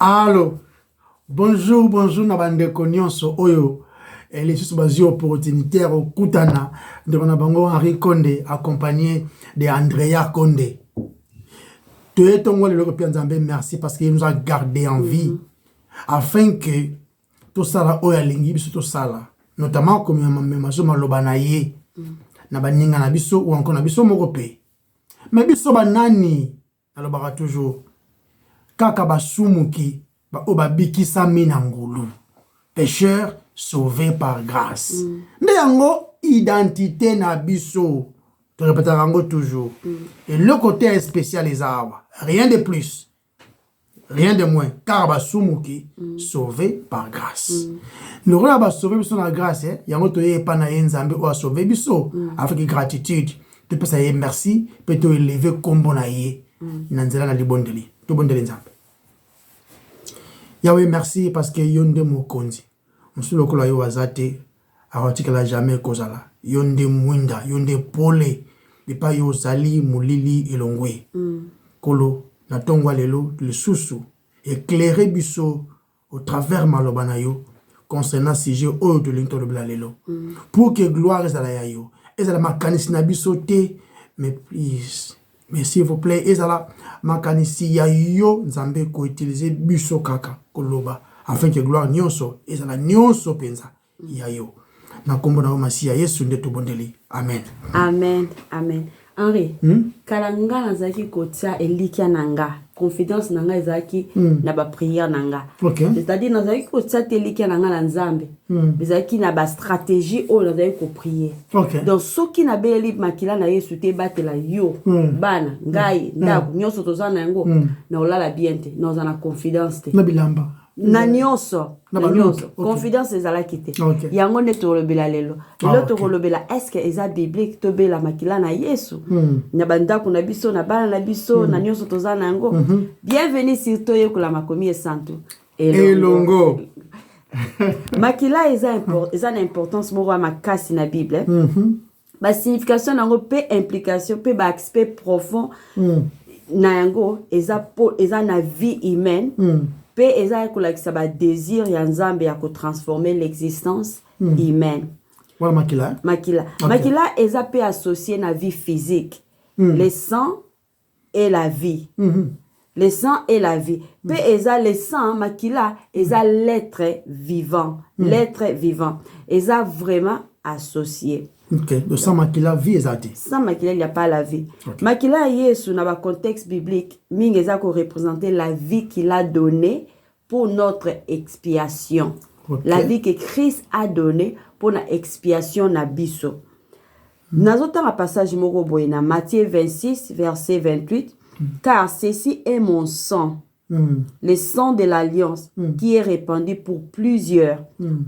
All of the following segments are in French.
Allô, bonjour, bonjour, Nabande Konyonso, Oyo, et les sous basés opportunitaires au Koutana, de Manabango Henri Condé, accompagné de Andrea Condé. Tout est ton l'Européen Zambé, merci parce qu'il nous a gardé en vie, afin que tout ça là, Oya Lingi, tout ça là, notamment comme Mazo Malobanaye, Nabaninga Nabiso ou encore Nabiso Morope. Mais Biso Banani, alors toujours. Kaka basumuki ba obabiki sa minangulu pécheur sauvé par grâce nde yango identité na biso to répéter yango toujours et le côté spécial les arbres rien de plus rien de moins car basumuki sauvé par grâce le rôle ba sauvé biso na grâce yango to yepa na nzambe o sauvé biso avec gratitude te pesa ye merci peut te élever kombo na ye na nzela na libondeli to bondeli nzambe. Yahweh merci parce que yonde mokonzi. Monsieur le kolo yo azate awatikala jamais kozala. Yonde mwinda, yonde pole. Lipa yo zali mulili elongwe. Kolo na tongwa lelo le susu éclairer biso au travers malobana yo concernant sujet o de l'into de blalelo. Pour que gloire ezala ya yo. Ezala makanisi na biso te mais please. Mais s'il vous plaît, ezala makanisi ya yo nzambe ko utiliser biso kaka koloba afin que gloire nyonso ezala nyonso penza ya yo. Na kombo na masia Yesu nde tobondeli. Amen. Amen. Amen. Henri, kalanga nazaki kotia elikia nanga, confidence nanga ezaki na ba prière nanga. Okay. C'est-à-dire nazaki kotia elikia nanga na nzambe. Ezaki na ba stratégie o nazaki ko prier. Okay. Donc soki na beli makila na Yesu te batela yo, bana, ngai, ndako, nyonso tozana yango, na olala bien te, na ozana confidence te. Na bilamba. Na nyonso, confidence ezalaki te. Yango ne tolobela lelo. Lelo tolobela est-ce que eza biblique to bela makila na Yesu? Na bandako na biso na bana na biso na nyonso tozana yango. Bienvenue sur Toye kola makomi santo. Elongo. Makila eza na importance moko makasi na Bible. Ba signification nango pe implication pe ba aspect profond na yango eza na vie humaine. Pe eza kolakisa ba désir ya nzambe ya ko transformer l'existence humaine. Voilà makila. Makila. Okay. Makila eza pe associé na vie physique. Le sang et la vie. Le sang et la vie. Pe eza le sang makila eza l'être vivant. L'être vivant. Eza vraiment associé. Ok, de sang makila vie ezate. Sans makila il n'y a pas la vie. Okay. Makila Yesu na ba contexte biblique, ming eza ko représenter la vie qu'il a donnée pour notre expiation. Okay. La vie que Christ a donnée pour notre expiation na biso. Nazota un passage moko boye na Matthieu 26 verset 28 car ceci est mon sang. Le sang de l'alliance qui est répandu pour plusieurs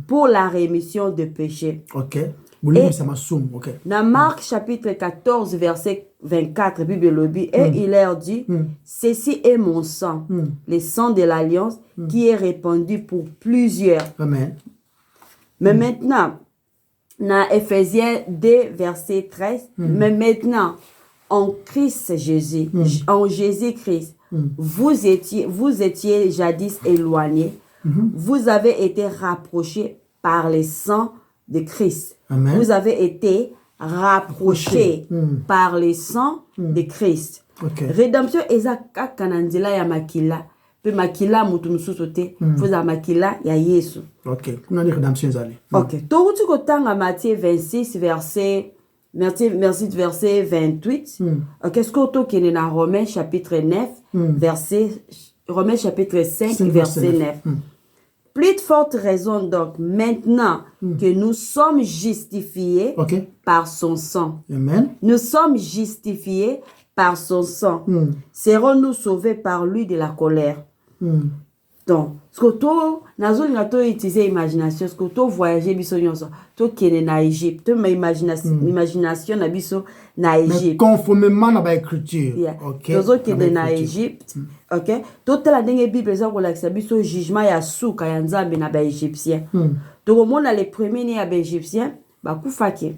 pour la rémission de péchés. OK. Okay. Dans Marc chapitre 14 verset 24 Bible lobby et il leur dit ceci est mon sang le sang de l'alliance qui est répandu pour plusieurs. Amen. Mais maintenant dans Ephésiens 2 verset 13 mais maintenant en Christ Jésus en Jésus-Christ vous étiez jadis éloignés vous avez été rapprochés par le sang de Christ. Amen. Vous avez été rapprochés par le sang de Christ. Okay. Rédemption eza kaka na nzela ya makila. Pe makila mutu mususu te. Fuza makila ya Yesu. OK. Kuna ni rédemption ezali. OK. Toruti kotanga Matthieu 26 verset 28. Qu'est-ce que to kene na Romains chapitre 9 Romains chapitre 5 verset 9. Plus de forte raison donc maintenant que nous sommes justifiés par son sang. Amen. Nous sommes justifiés par son sang. Serons-nous sauvés par lui de la colère. Donc, ce que tu as utilisé imagination, ce que tu as voyagé biso nyonso, tu es na Égypte, tu as imagination na biso na Égypte. Conformément à l'écriture. OK. Tu es na Égypte. OK. Toute la dernière Bible ça kolakisa biso jugement ya suka ya nzambe na ba égyptien. Tu komona les premiers nés ya ba égyptien ba kufaki.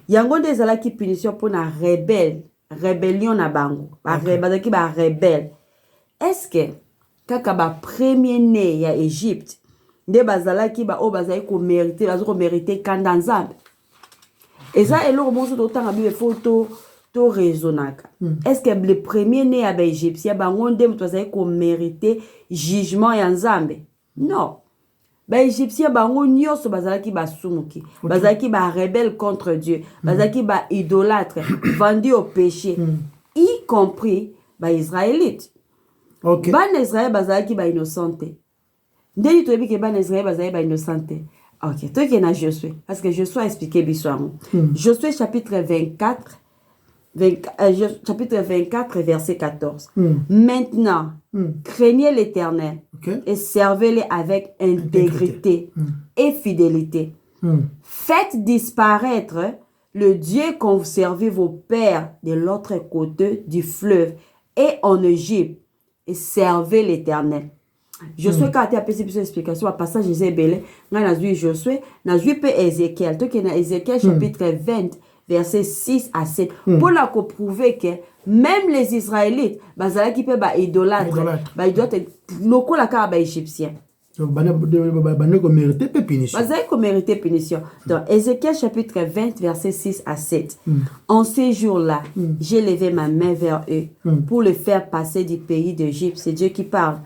Yango nde ezalaki punition pour na rébellion na bango. Ba rebelle. Est-ce que kaka ba premier né ya Égypte nde bazalaki ba o bazali ko mériter kanda nzambe eza eloko moso totanga bible faut to raisonnaka est-ce que le premier né ya ba égyptien bango nde moto azali ko mériter jugement ya nzambe non ba égyptien bango nyonso bazalaki basumuki bazalaki ba rebelle contre Dieu bazalaki ba idolâtre vendu au péché y compris ba israélite OK ban Israël bazalaki ba innocente ndeni toyebi ke ban Israël bazalaki ba innocente OK toi qui na Josué parce que Josué a expliqué biso Josué chapitre 24 chapitre 24 verset 14 maintenant craignez l'Éternel et servez-le avec intégrité et fidélité faites disparaître le Dieu qu'ont vous servi vos pères de l'autre côté du fleuve et en Égypte et servez l'Éternel. Josué quand tu as fait cette explication à passage Isabelle nga nazui Josué nazui pe Ézéchiel to ke na Ézéchiel chapitre 20 verset 6 à 7 pour la prouver que même les Israélites bazalaki pe ba idolâtre lokola ka ba égyptien baneko mériter punition bazalaki mériter punition donc Ézéchiel chapitre 20 verset 6 à 7 en ces jours-là j'ai levé ma main vers eux pour les faire passer du pays d'Égypte c'est Dieu qui parle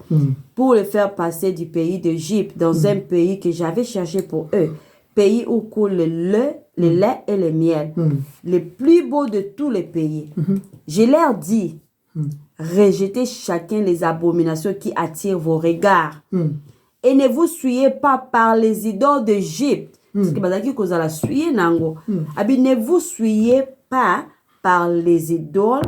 pour les faire passer du pays d'Égypte dans un pays que j'avais cherché pour eux pays où coule le lait et le miel le plus beau de tous les pays je leur dis rejetez chacun les abominations qui attirent vos regards et ne vous souillez pas par les idoles d'Égypte. Parce que bazaki kozala souiller nango. Abi ne vous souillez pas par les idoles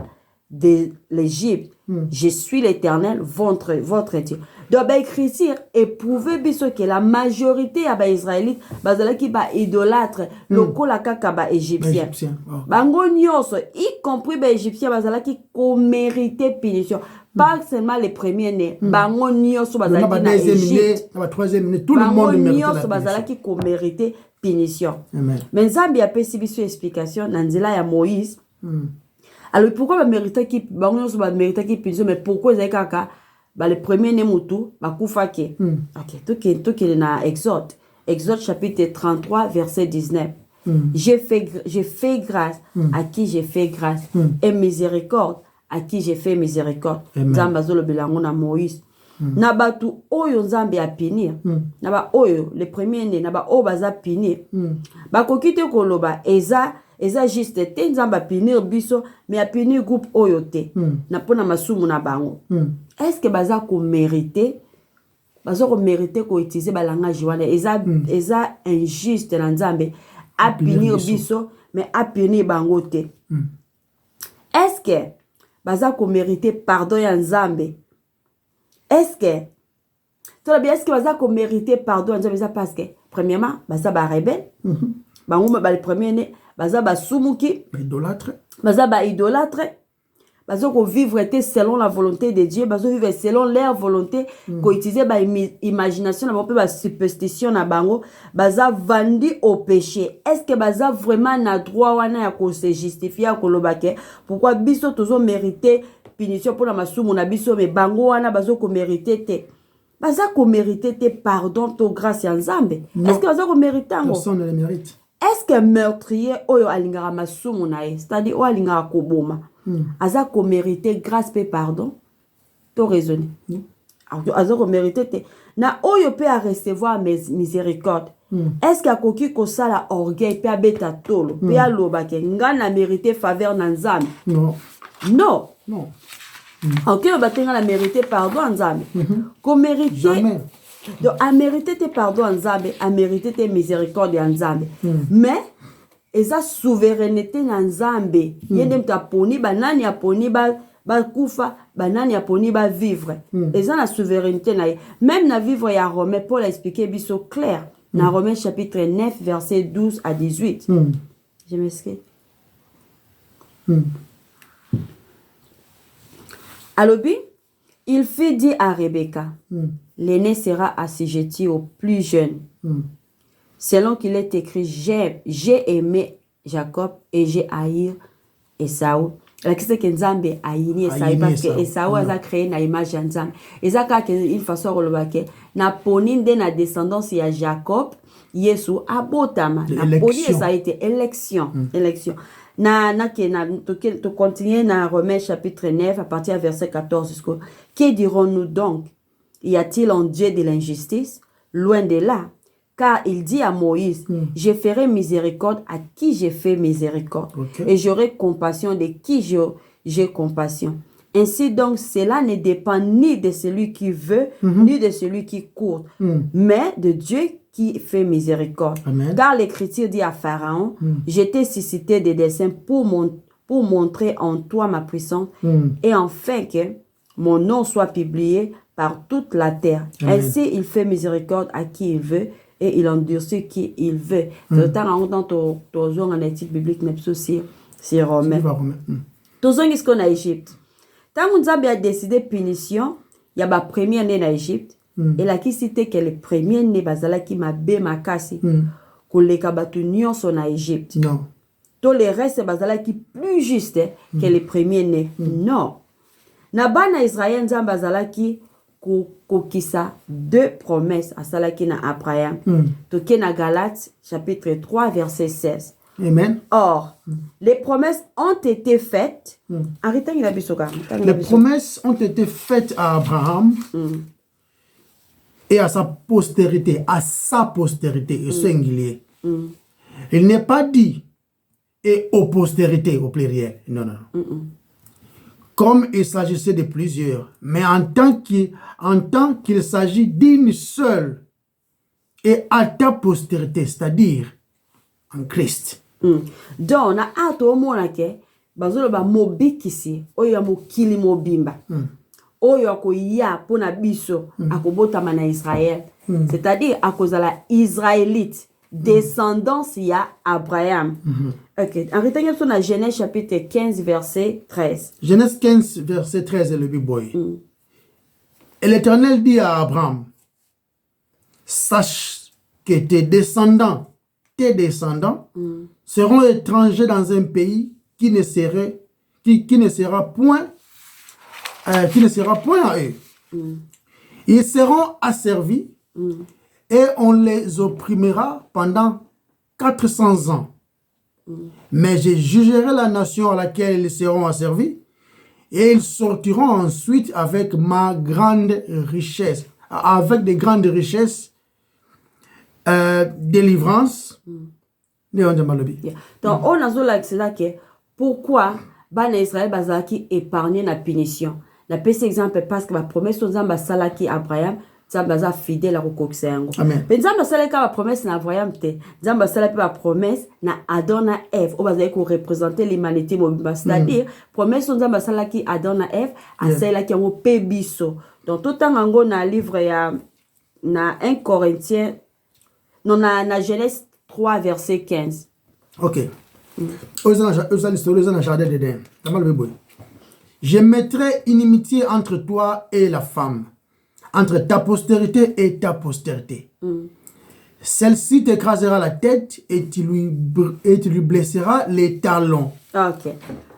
de l'Égypte. Je suis l'Éternel, votre Dieu. Donc ba écrire éprouver biso que la majorité à ba israélite bazalaki ba idolâtre lokola kaka ba égyptien. Bango nyonso y compris ba égyptien bazalaki ko mériter punition. Pas seulement les premiers nés, bango nyonso bazalaki na Égypte, na troisième né, tout le monde mérite bazalaki ko mériter punition. Mais Nzambi a pesi biso explication na nzela ya Moïse. Alors pourquoi ba mériter qui bango nyonso ba mériter qui punition mais pourquoi ezali kaka ba le premier né mutu bakufaki. OK, to ke na Exode chapitre 33 verset 19. J'ai fait grâce à qui j'ai fait grâce et miséricorde à qui j'ai fait miséricorde. Nzambe azolobela na Moïse. Na batu oyo Nzambe a punir. Na ba oyo le premier né na ba o baza punir. Ba kokite koloba eza juste te Nzambe a punir biso mais a punir groupe oyo te. Na pona masumu na bango. Est-ce que baza ko mériter ko utiliser ba langage wana eza injuste na Nzambe a punir biso mais a punir bango te. Est-ce que baza ko mériter pardon ya Nzambe? Est-ce que baza ko mériter pardon ya Nzambe parce que premièrement baza ba rebelle bango ba le premier né baza ba sumuki ba idolâtre baza ko vivre selon la volonté de Dieu baza vivre selon leur volonté ko utiliser ba imagination na ba superstition na bango baza vendu au péché. Est-ce que baza vraiment na droit wana ya ko se justifier ko lobake pourquoi biso tozo mériter punition pour la masumu na biso mais bango wana bazo ko mériter te baza ko mériter te pardon to grâce ya Nzambe? Est-ce que baza ko mériter ngo? Personne ne le mérite. Est-ce que meurtrier oyo alingara masumu na ye c'est-à-dire oyo alingara koboma aza ko mériter grâce pe pardon? To raisonner. Aza ko mériter te na oyo pe a recevoir miséricorde. Est-ce que akoki ko sala orgueil pe abeta tolo pe aloba ke nga na mériter faveur na Nzambe? Non. OK, on va tenir la mériter pardon à Nzambe. Ko mériter jamais. Donc a mériter tes pardon à Nzambe, a mériter tes miséricordes à Nzambe. Mais eza souveraineté na Nzambe. Yende mtaponi banani aponi ba kufa banani aponi ba vivre. Eza na souveraineté na ye. Même na vivre ya Romain Paul a expliqué biso clair. Na Romains chapitre 9 verset 12 à 18. Je m'excuse. Alobi, il fit dire à Rebecca, l'aîné sera assujetti au plus jeune. Selon qu'il est écrit, j'ai aimé Jacob et j'ai haï Esaü. lakisi ke nzambe ayini Esaü parce que Esaü aza créé na image ya nzambe eza kaka une façon koloba ke na poni nde na descendance ya Jacob Yesu abotama na poni Esaü te élection to continuer na Romains chapitre 9 à partir du verset 14 jusqu'au que dirons-nous donc? Y a-t-il en Dieu de l'injustice? Loin de là. Car il dit à Moïse, je ferai miséricorde à qui j'ai fait miséricorde. Et j'aurai compassion de qui j'ai compassion. Ainsi donc, cela ne dépend ni de celui qui veut, ni de celui qui court, mais de Dieu qui fait miséricorde. Amen. Car l'Écriture dit à Pharaon, je t'ai suscité des desseins pour montrer en toi ma puissance, et enfin que mon nom soit publié par toute la terre. Amen. Ainsi, il fait miséricorde à qui il veut, et il endurcit qui il veut. Le temps dans ton étude biblique, mais aussi c'est Romain. Tous ce qu'on a Égypte. Tant qu'on a décidé punition, il y a la première année en Égypte. Et là qui cité que le premier année bazala qui m'a bé ma casse. Que les kabatunions sont en Égypte. Non. Tous les restes bazala qui plus juste que les premiers année. Non. Nabana Israël nzamba bazala qui kokisa deux promesses à Salaki na Abraham. Toke na Galates chapitre 3 verset 16. Amen. Or, les promesses ont été faites. Les promesses ont été faites à Abraham et à sa postérité, au singulier. Il n'est pas dit et aux postérités au pluriel. Non, non. Comme il s'agissait de plusieurs, mais en tant qu'il s'agit d'une seule et à ta postérité, c'est-à-dire en Christ. Donc, on a hâte au monde que bazolo ba mobikisi oyo mokili mobimba oyo ko ya pona biso akobota na Israël, c'est-à-dire akozala israélite descendance ya Abraham. OK, en retenant sur la Genèse chapitre 15 verset 13. Genèse 15 verset 13 est le biboy. Et l'Éternel dit à Abraham, sache que tes descendants seront étrangers dans un pays qui ne sera point à eux. Ils seront asservis et on les opprimera pendant 400 ans. Mais je jugerai la nation à laquelle ils seront asservis et ils sortiront ensuite avec ma grande richesse, avec des grandes richesses, délivrance. Donc, on a là que pourquoi Bana Israël bazaki épargné la punition. La petit exemple parce que la promesse aux Zamba Salaki Abraham, Zamba fidèle à Rokoksengo. Mais Zamba Salaki la promesse na Abraham te. Zamba Salaki la promesse na Adona Eve. On va dire qu'on représenter l'humanité, c'est-à-dire promesse aux Zamba Salaki Adona Eve, à celle qui ont pébiso. Donc tout en ango na livre ya na 1 Corinthiens, non na Genèse 3 verset 15. Ok. Je mettrai inimitié entre toi et la femme, entre ta postérité et ta postérité. Celle-ci t'écrasera la tête et tu lui blesseras les talons. Ok.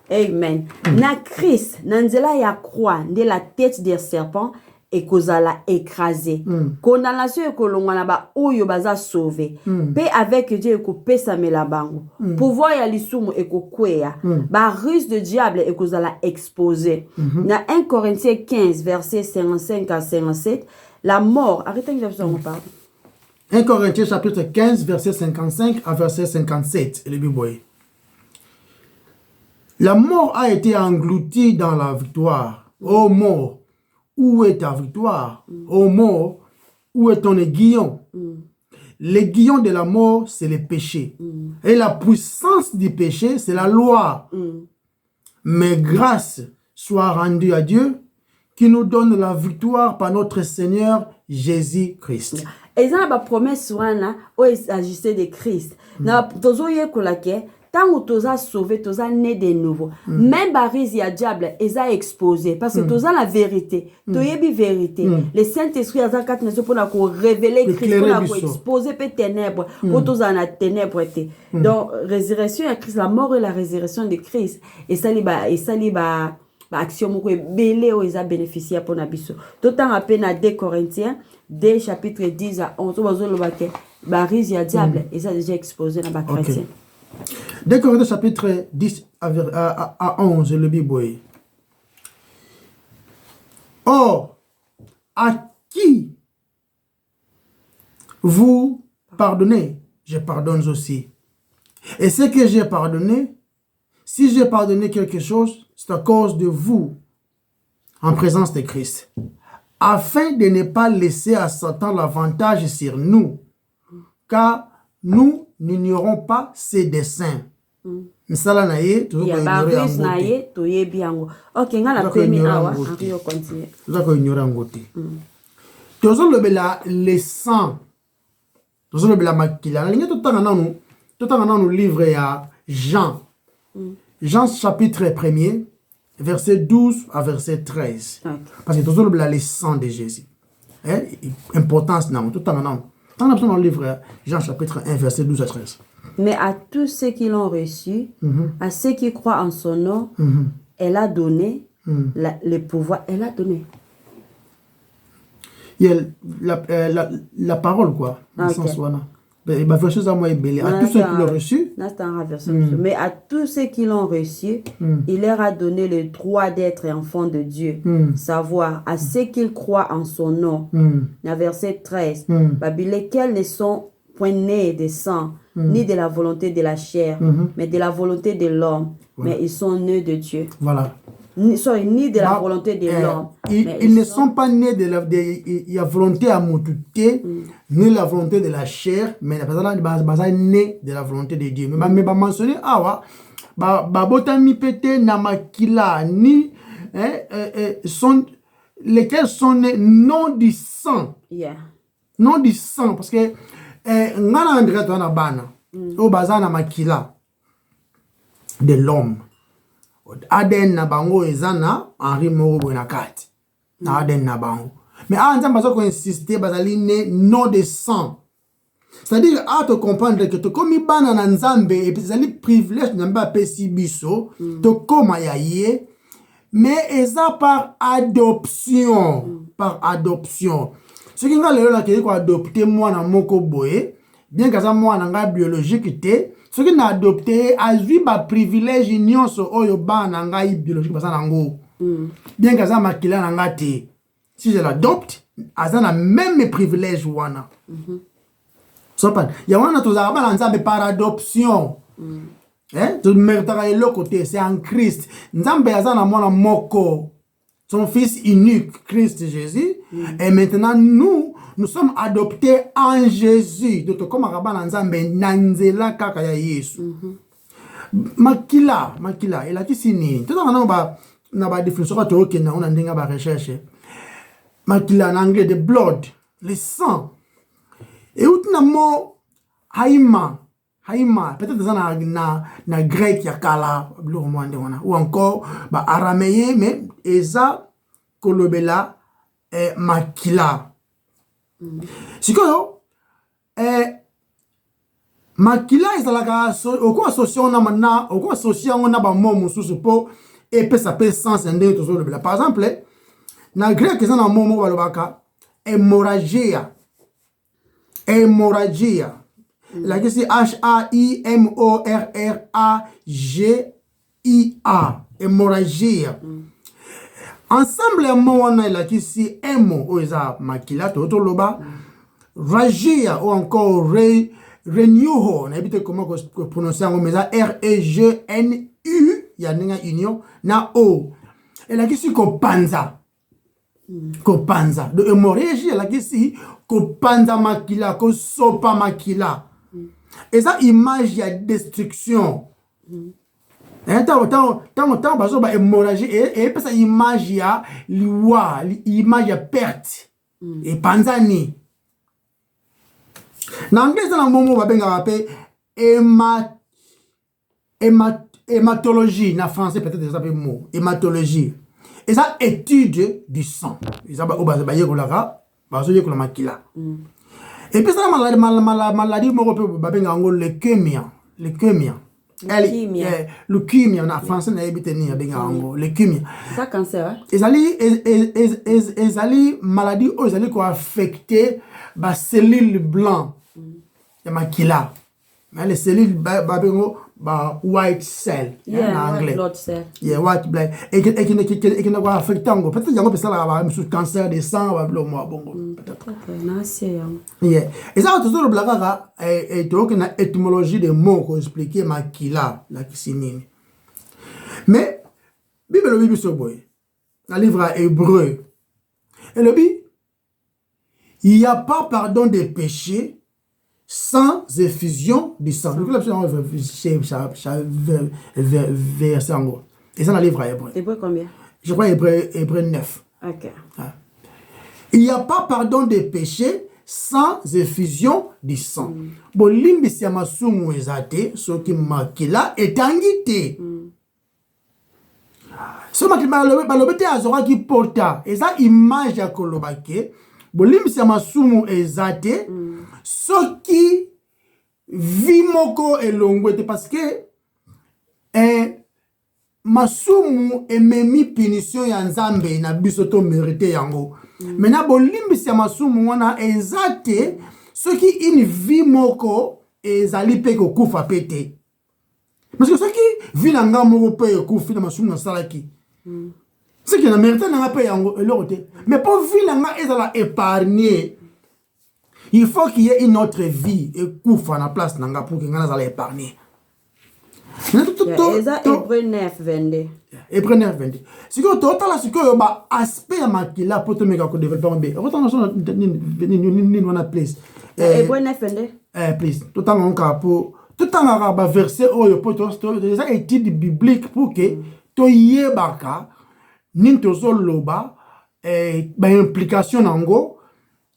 Amen. Na Christ, nanzela ya croix, de la tête des serpents et kozala écrasé. Condamnation et kolongwana ba oyo baza sauvé. Paix avec Dieu ko pesa melabango. Pouvoir ya lisumu et ko kwea. Ba ruse de diable et kozala exposé. Na 1 Corinthiens 15 verset 55 à 57, la mort, arrêtez de vous en parler. 1 Corinthiens chapitre 15 verset 55 à verset 57, le Bible. La mort a été engloutie dans la victoire. Ô mort, où est ta victoire? Ô mort, où est ton aiguillon? L'aiguillon de la mort, c'est le péché. Et la puissance du péché, c'est la loi. Mais grâce soit rendue à Dieu, qui nous donne la victoire par notre Seigneur Jésus-Christ. Et ça, la promesse, où il s'agissait de Christ. Na tozo ye kolake tant que tu as sauvé, tu as né de nouveau. Même barise ya diable, ils a exposé parce que tu as la vérité. Tu as la vérité. Le Saint-Esprit a quatre nations pour révéler Christ, pour exposer les ténèbres, pour tous en la ténèbres. Donc résurrection de Christ, la mort et la résurrection de Christ, et ça liba action moko belé o ils a bénéficié pour nabiso. Tout en à peine à 2 Corinthiens 2 chapitre 10 à 11 bazolo baké barise ya diable, ils a déjà exposé dans ba chrétien. 2 Corinthiens chapitre 10 à 11, le Bible. Or, à qui vous pardonnez, je pardonne aussi. Et ce que j'ai pardonné, si j'ai pardonné quelque chose, c'est à cause de vous, en présence de Christ, afin de ne pas laisser à Satan l'avantage sur nous, car nous n'ignorons pas ses desseins. Misala na ye, toujours ko ignorer yango. Ok, ngala pemi awa, on continue. Toujours ko ignorer yango te. Toujours le bela le sang. Toujours le bela makila. Na linga tout tanga nanu livre ya Jean. Jean chapitre 1er, verset 12 à verset 13. Okay. Parce que toujours le bela le sang de Jésus. Importance nan tout tanga nanu. Dans le livre Jean chapitre 1 verset 12 à 13. Mais à tous ceux qui l'ont reçu, à ceux qui croient en son nom, elle a donné le pouvoir. Elle a donné. Il y a la parole, quoi. À tous ceux qui l'ont reçu. Mais à tous ceux qui l'ont reçu, il leur a donné le droit d'être enfants de Dieu. Savoir, à ceux qui croient en son nom. Verset 13. Lesquels ne sont point nés de sang, ni de la volonté de la chair, mais de la volonté de l'homme. Mais ils sont nés de Dieu. Voilà. Ni de la volonté de l'homme. Ils ne sont pas nés de la volonté à moututé, ni la volonté de la chair, mais nés de la volonté de Dieu. Mais mentionner, babotami pété namakila, ni lesquels sont nés non du sang. Non du sang, parce que ngana André tona bana o bazana makila de l'homme. Aden na bango ezana Henri Moro na kati. Na Aden na bango. Mais anza bazo ko insister bazali ne non de sang. C'est-à-dire à te comprendre que to komi bana na nzambe et puis zali privilège namba pesi biso to koma ya ye mais eza par adoption. Par adoption. Ce qui nga lelo la ke ko adopter moi na moko boye bien que ça moi na nga biologique te ce qui n'a adopté a vu ba privilège nyonso oyo ba na nga biologique basa nango bien que ça makila na nga te si je l'adopte azana même mes privilèges wana so pas ya wana to za ba nzambe par adoption to mertaka le côté c'est en Christ nzambe azana mwana moko son fils unique, Christ Jésus. Et maintenant, nous sommes adoptés en Jésus. Donc, comme Rabban Nzambe, Nanzela Kakaya Yesu. Makila, il a dit sini. Tout le monde a définition de on a une recherche. Makila en anglais, the blood, le sang. Et où tu mot haïma, peut-être ça na grec yakala, ou encore araméen, mais eza kolobela makila. Sikoyo makila ezalaka oko association na mana oko association na ba mot mususu po epesa pe sens ndenge tozolobela. Par exemple na grec eza na mot balobaka hémorragia. Là, c'est H-A-I-M-O-R-R-A-G-I-A. Hémorragie. Ensemble, il y a ici M-O, oza makila, totoloba. Ragia, ou encore Renew. On a dit comment prononcer en mesa R-E-G-N-U. Il y a une union. Na O. Et là, ici, Kopanza. Kopanza. De hémorragie, là, ici, Kopanza makila, Kosopa makila. Et ça, image de destruction. Tant baso ba hémorragie et ça image ya liwa, image ya perte. Et panzani. Na anglais ça na momo ba benga ba pe hématologie, na français peut-être ça peut mot, hématologie. Et ça étude du sang. Ça va au bas de la makila. Et puis ça maladie leukemia. Leukemia en français na ebiteni benga ngo leukemia. Ça cancer. Ezali maladie aux allez ko affecter ba cellules blancs. Ya makila. Mais les cellules babengo ba white cell en anglais. Blood cell. White blood. Et qui ne va affecter ngo peut-être yango peut ça la cancer de sang ba bongo peut-être. Et ça tout le blaga et donc une étymologie des mots pour expliquer makila la kisinini. Mais Bible so boy. Dans le livre hébreu. Et le dit il n'y a pas pardon des péchés sans effusion du sang. Donc là, verset en gros. Et ça, dans le livre hébreu. Hébreu combien? Je crois hébreu 9. Ok. Il n'y a pas pardon des péchés sans effusion du sang. Bon, limbi ma sumu ezate, ce qui makila est angité. Ce qui malobete azora qui porta, et ça image à kolobake. Bon, limbi ma sumu ezate. Ce qui vit moko elongwete parce que masumu ememi punition ya nzambe na biso to mérité yango. Maintenant bolimbisi ya masumu wana ezate ce qui une vie moko ezali pe ko kufa pete. Parce que ce qui vit na nga moko pe kufa na masumu na salaki. Ce qui na mérité na nga pe yango elorote. Mais pour vie na nga ezala épargner. Il faut qu'il y ait une autre vie et kouf à la place nanga pour que nous allons épargner. Hébreu 9, 22. Hébreu 9, 22. Si vous avez un aspect à makila pour te mettre en développement, Hébreu 9, 22. Please. Tout le temps, tout le verset pour déjà étude biblique pour que tu y aies baka, nintozo loba, implication nango.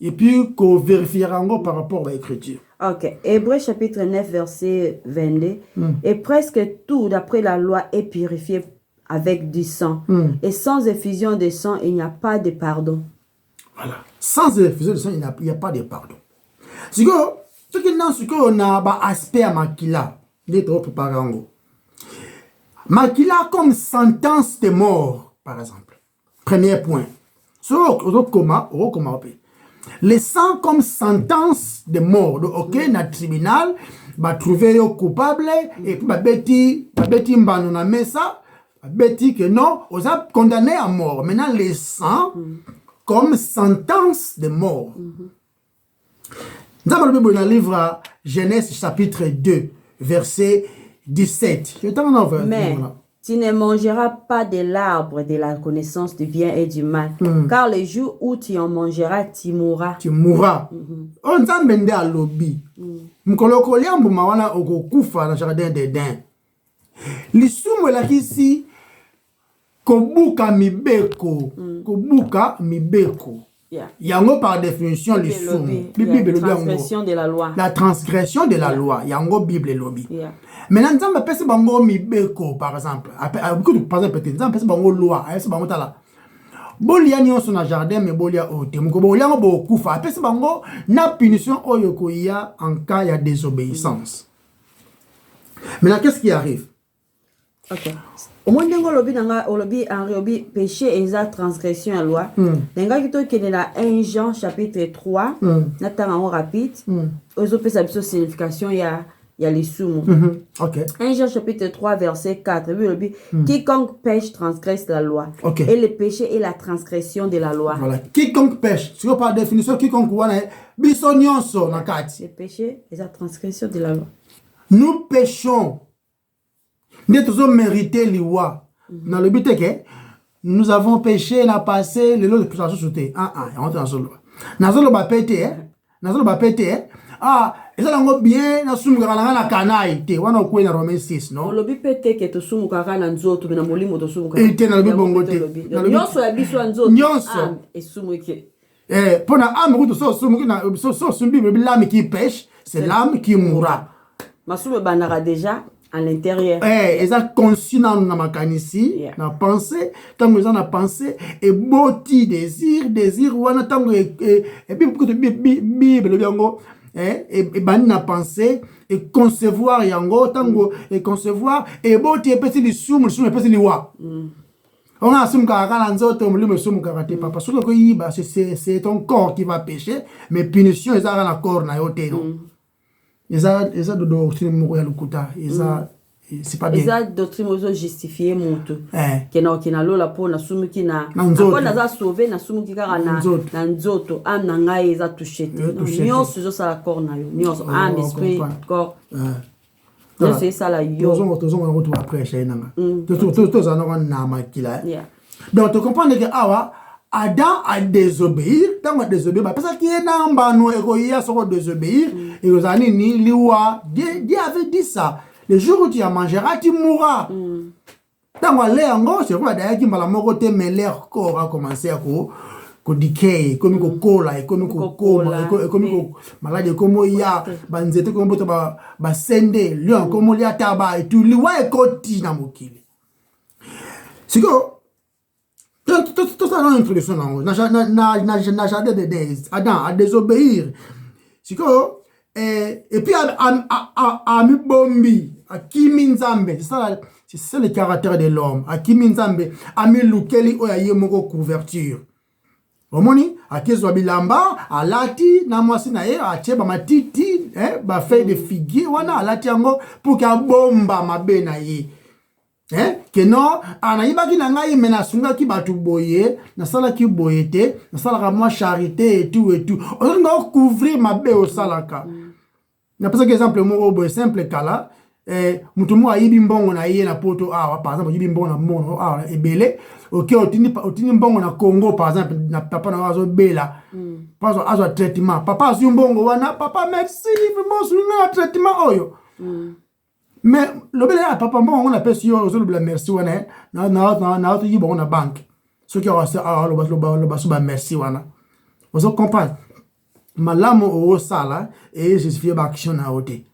Et puis, qu'on vérifiera encore par rapport à l'écriture. Ok. Hébreu chapitre 9, verset 22. Et presque tout, d'après la loi, est purifié avec du sang. Et sans effusion de sang, il n'y a pas de pardon. Voilà. Sans effusion de sang, il n'y a pas de pardon. Ce qu'on a un aspect à makila, makila comme sentence de mort, par exemple. Premier point. Les sang comme sentence de mort. Donc, ok, na tribunal, va trouver yo coupable et puis va beti mbano na mesa, va beti que non, on a condamné à mort. Maintenant, les sang comme sentence de mort. Nous avons le livre Genèse chapitre 2, verset 17. Mais tu ne mangeras pas de l'arbre de la connaissance du bien et du mal, car le jour où tu en mangeras, tu mourras. Tu mourras. On s'en bende à lobby. Mkoloko liambu mawana okokufa na jardin d'Éden. Lisumu la kisi kobuka mibeko. Kobuka mibeko. Yango par définition lisumu. La transgression de la loi. La transgression de la loi. Yango Bible lobby. Maintenant, nous avons pensé bango mibeko par exemple. Par exemple, nous avons pensé bango loi. Est-ce bango tala? Bolia ni on son jardin mais bolia ote. Muko bolia ngo bokufa. Pensé bango na punition oyoko ya en cas de désobéissance. Maintenant, qu'est-ce qui arrive? Ok. Au moins dengo lobi nanga olobi en péché et sa transgression à loi. Denga kito kene na 1 Jean chapitre 3. Natanga en rapide. Ozo pesa biso signification ya les sumo. Okay. 1 Jean chapitre 3 verset 4. Quiconque pêche transgresse la loi. Okay. Et le péché est la transgression de la loi. Voilà. Quiconque pêche. Si par définition, quiconque wana bisonyonso na kati. Le péché est la transgression de la loi. Nous péchons. Nous avons mérité l'iwa. Dans le but que nous avons péché, nous avons passé le lot de puissance sauté. Nous avons pété. Ah, et ça nous bien, nous sommes na kanaï. Te wana ko na Romains 6, non? Lobi pété que to sumu kaka na nzoto na molimo to sumu kaka. Et te na lobi bongo te. Nyonso ya biso nzoto. Nyonso. Et sumu ke. Pour na âme ko so sumu na so sumbi l'âme qui pêche, c'est l'âme qui mourra. Masume banara déjà à l'intérieur. Ils ont conscient dans ma makanisi, na pensée, tant que ils ont na pensée, et boti désir, wana tango et puis beaucoup de Bible yango, et ban na pensée, et concevoir yango, tango et concevoir, et boti et petit li soum et petit li wa. On a soum karaka nzoto, le soum karate papa. Parce que yiba, c'est ton corps qui va pécher, mais punition, ils ont la corps na yote non. Ils ont de doctrine mourir le kuta, c'est pas bien. Ils ont doctrine mozo justifier moto. Kena lola po na sumu kina. Ako na za sauver na sumu kika na nzoto am na ngai za toucher. Nyonso zo sala corps na yo. Nyonso am esprit corps. C'est ça la yo. Tous on retour après chez nanga. Tous ça na na makila. Donc tu comprends que awa Adam a désobéi, tant a désobéi, parce qu'il est dans bano et qu'il a son désobéir, et aux années ni liwa, Dieu avait dit ça. Le jour où tu mangeras, tu mourras. Tant qu'on l'a encore, c'est vrai d'ailleurs qu'il m'a la côté, mais leur corps a commencé à decay, comme il cola, comme il coma, comme il malade, comme il y a, banzete, comme il ba sende, lion, comme il y a tabac et tout, liwa et koti na mokili. C'est que tout ça dans l'introduction, n'a jamais de Adam a désobéir. C'est que, et puis a mi bombi, a kimi nzambe, c'est ça le caractère de l'homme, a kimi nzambe, a mi lukeli oya ye moko couverture. Omoni, a kezwa bilamba, a lati, na mwasi na ye, a tche ba matiti, ba feuille de figuier, wana a lati yango, pour ka bomba mabe na ye. Que non, anayiba ki nanga mena sunga ki batu boye, na sala ki boyete, na sala ka moi charité et tout et tout. On doit couvrir ma bé au salaka. Na pesa exemple mo boye simple kala, mutu mo ayibi mbongo na ye na poto awa par exemple yibi mbongo na mono awa ebele, OK otini mbongo na Congo par exemple na papa na wazo bela. Pas azo traitement. Papa azu mbongo wana, papa merci, vraiment sunga traitement oyo. Mais le bel à papa bon on appelle sur le merci wana na autre yibo na banque ce qui a le merci wana vous comprenez malamu au sala et justifier action na ote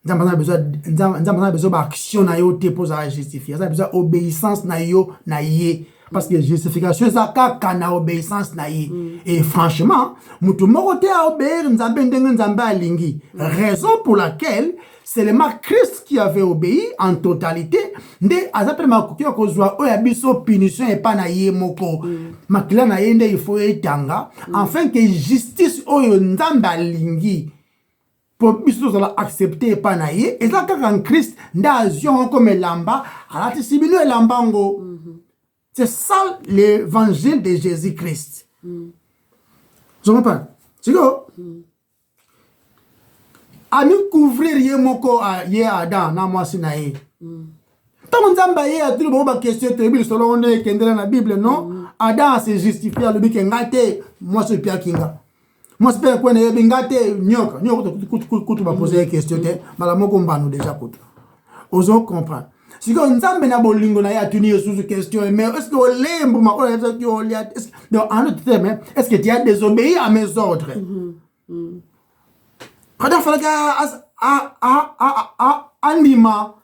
nzamba besoin action na yote pour ça justifier ça besoin obéissance na yo na ye parce que justification ça kaka na obéissance na ye et franchement mutu moko te a obéir nzambe ndenge nzambe alingi raison pour laquelle c'est le Christ qui avait obéi en totalité. Nde azapre makoki kozwa oya biso punition et pas na ye moko. Makila na yende il faut etanga afin que justice oyo nzambe alingi pour biso zala accepter pas na ye et ça en Christ nda zion comme lamba alati sibino lambango. C'est ça l'évangile de Jésus-Christ. Je comprends. C'est quoi? Ami couvrir ye moko a ye Adam na mwasi na ye. Tant nzamba ye a tout le ba question terrible selon on est kendela na Bible non. Adam se justifie le bike ngate moi ce pia kinga. Moi c'est quoi ne ngate nyoka kutu ba poser question te mala moko mbano déjà kutu. Ozo comprendre. Si ko nzambe na bolingo na ya tuni sous question mais est-ce que olembo makolo ya ki olia donc en autre terme est-ce que tu as désobéi à mes ordres? Quand il fallait anima,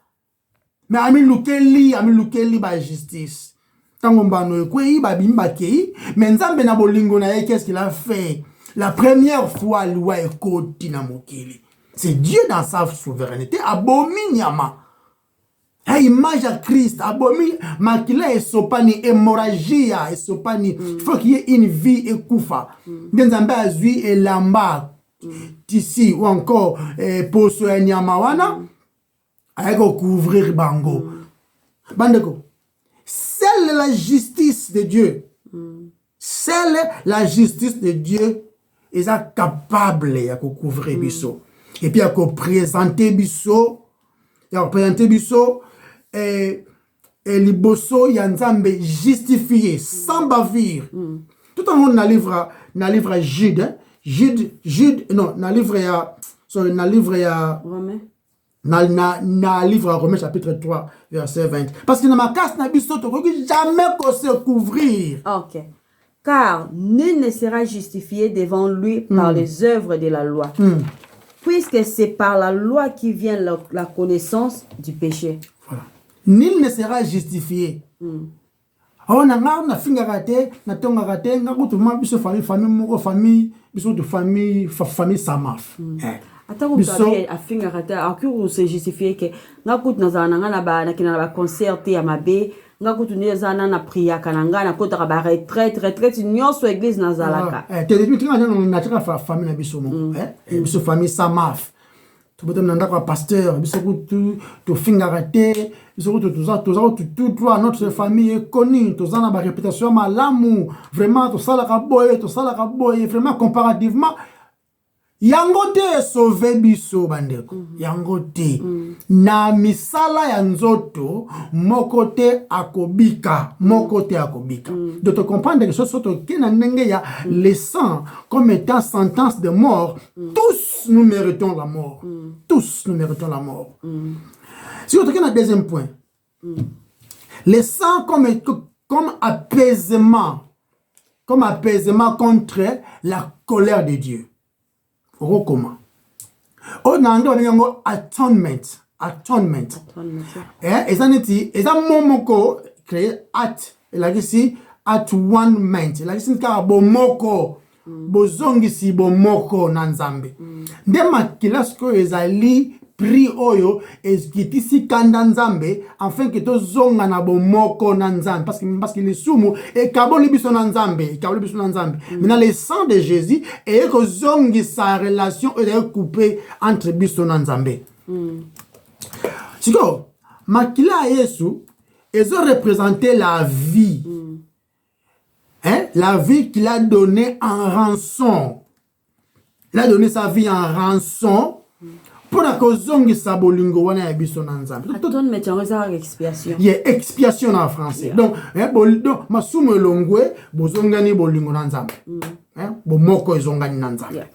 mais ami lukeli ba justice. Tango mbano ekwe ba bimba kei, mais nzambe na bolingo na ye qu'est-ce qu'il a fait? La première fois loi ekoti na mokili. C'est Dieu dans sa souveraineté abomi nyama. A image à Christ, abomi makila esopani hémorragia esopani. Il faut qu'il y ait une vie ekoufa. Nzambe azui elamba. Tisi ou encore poso ya nyamawana ayako couvrir bango bandeko seule la justice de Dieu seule la justice de Dieu est capable ya couvrir biso et puis ya présenter biso et liboso ya nzambe justifié sans bavure tout en monde na livre Jude, non, na livre ya Romain. Na livre Romain chapitre 3 verset 20. Parce que dans ma casse na biso to jamais qu'on se couvrir. OK. Car nul ne sera justifié devant lui par les œuvres de la loi. puisque c'est par la loi qui vient la connaissance du péché. Voilà. Nul ne sera justifié. Oh, na finga te, na tonga te, na kutuma biso famille samaf. Attends, vous savez, à finga te, à qui vous se justifier que na kut na zana na ba na kina ba concert ya mabe, na kut ni zana na priya kananga na kota ba retraite nyonso église na zalaka. Te depuis tinga na tika famille na biso mo, biso famille samaf. Tu peux demander à pasteur, tu finga te, tout notre famille est connue, tu as une réputation malamu, vraiment tu sala ka boy, vraiment comparativement yango te sauvé biso bandeko. Yango te na misala ya nzoto moko te akobika, de te comprendre que ce soto kena ndenge ya le sang comme étant sentence de mort, tous nous méritons la mort. Tous nous méritons la mort. Si on regarde le deuxième point, le sang comme apaisement contre la colère de Dieu. Comment? On a un atonement. Et ça n'est pas momoko créé at. Il a dit at one ment. Il a dit car bomoko bozongisi bomoko nanzambe. Ndema kilasko ezali pri oyo ezkitisi kanda nzambe afin que to zonga na bomoko nanzambe parce que les sumu et kaboli biso nanzambe, maintenant le sang de Jésus et que zongi sa relation est coupée entre biso nanzambe. Siko makila Yesu ezo représenter la vie. La vie qu'il a donnée en rançon. Il a donné sa vie en rançon pour la cause sa bolingo wana ya biso na nzambe. Attends, mais tu as expiation. Il y a expiation en français. Donc masumo longwe bozongani bolingo na nzambe. Bomoko ezongani na nzambe.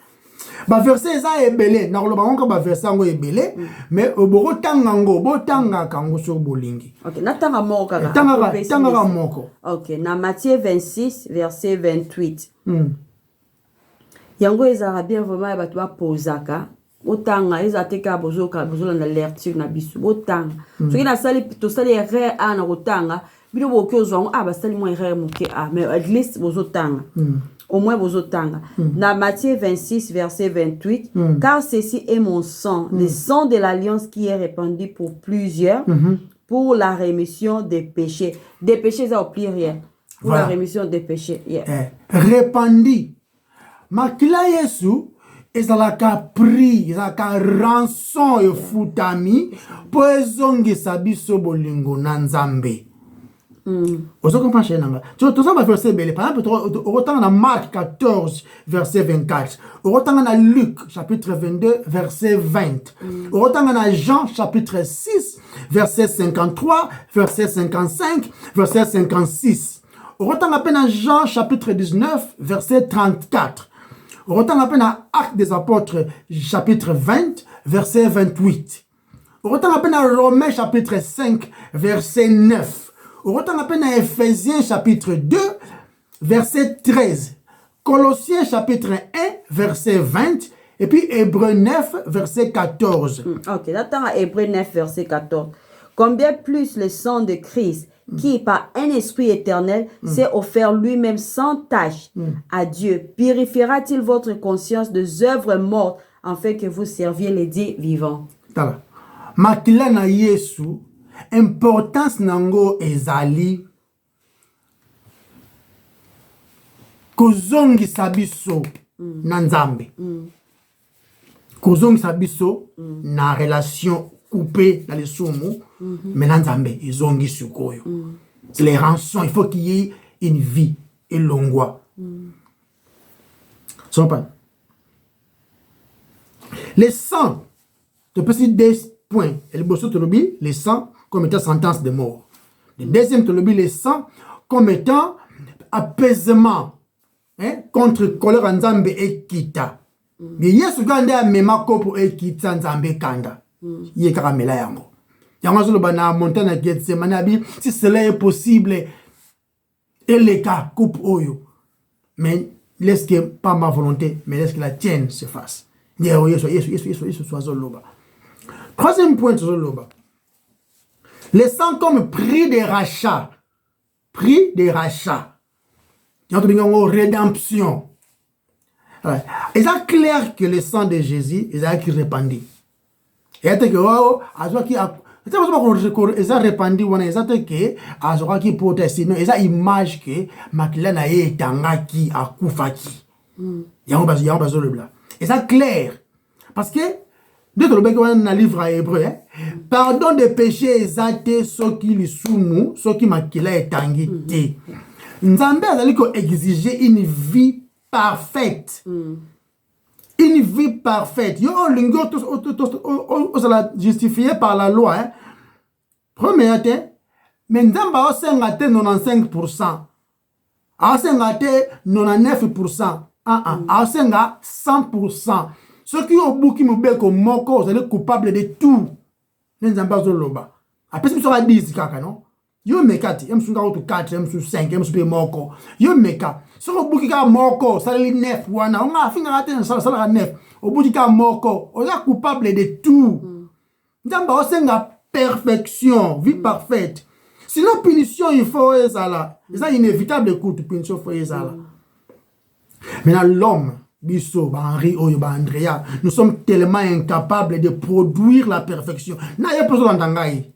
Ba verset za ebele na koloba ngo ba verset ngo ebele mais botanga kango so bolingi. OK, natanga moko kaka. Tanga moko. OK, na Matthieu 26 verset 28. Yango ezara bien vraiment ba to posaka. Otanga ezateka bozoka na lecture na bisu. Otanga. Soki na sali to sali erreur ana otanga, bino bokyo zo ba sali mo erreur moke mais at least bozotanga. Au moins vos otanga. Dans Matthieu 26, verset 28, car ceci est mon sang, le sang de l'alliance qui est répandu pour plusieurs, pour la rémission des péchés. Des péchés, ça au pluriel. Pour voilà. La rémission des péchés. Yeah. Répandu. Makila Yesu, ezalaka pri, ezalaka rançon et futami, pour ezongi sabiso bolingo nanzambe. Vous comprenez? Tu as verset belé. Par exemple, autant dans Marc 14, verset 24. Autant dans Luc, chapitre 22, verset 20. Autant dans Jean, chapitre 6, verset 53, verset 55, verset 56. Autant dans Jean, chapitre 19, verset 34. Autant dans Actes des Apôtres, chapitre 20, verset 28. Autant dans Romains, chapitre 5, verset 9. Autant à peine à Ephésiens chapitre 2, verset 13. Colossiens chapitre 1, verset 20. Et puis Hébreux 9, verset 14. Ok, attends à Hébreux 9, verset 14. Combien plus le sang de Christ, qui par un esprit éternel s'est offert lui-même sans tache à Dieu, purifiera-t-il votre conscience des œuvres mortes afin que vous serviez les dieux vivants? Makila na Yesu. Importance nango ezali kozongi sabiso na nzambe kozongi sabiso na relation coupée dans les sumu mais na nzambe ezongi sukoyo c'est les rançons il faut qu'il y ait une vie et longwa sont pas les sangs de petits des points et le bosso tolobi les sangs comme étant sentence de mort. Le deuxième tolobi les sang comme étant apaisement contre colère nzambe ekita. Mais yesu ganda mema kopo ekita nzambe kanda. Ye karamela yango. Yango zo bana montagne na Gethsemane abi si cela est possible et les cas coupe oyo. Mais laisse que pas ma volonté mais laisse que la tienne se fasse. Troisième point, le sang comme prix de rachat. Prix de rachat. Rédemption. Il est clair que le sang de Jésus est répandu. Et il y a eza répandu wana eza te ke azokaki proteste non eza image ke makila na ye etangaki akufaki yango bazolobela eza clair parce que nde tolobeki wana na livre ya hébreu pardon de péché eza te soki lisumu soki makila etangi te nzambe azali koexige une vie parfaite. Une vie parfaite. Yo olingo osala justifié par la loi. Premier te, mais nzamba osenga te 95%. Osenga te 99%. Osenga 100%. Ceux qui ont beaucoup de moko, vous êtes coupable de tout. Nzamba zoloba. Après ce que ça va dire kaka non? Yo mekati, yem sunga otu 4, yem su 5, yem su pe moko. Yo meka. Soko buki ka moko, salali 9 wana. On a finga raté salala 9. Au buki ka moko, on est coupable de tout. Ndamba osenga perfection, vie parfaite. Sinon punition il faut ezala. C'est inévitable écoute punition faut ezala. Maintenant l'homme Bisso, Henri, Oyo, Andrea, nous sommes tellement incapables de produire la perfection. Na ya personne d'angaï.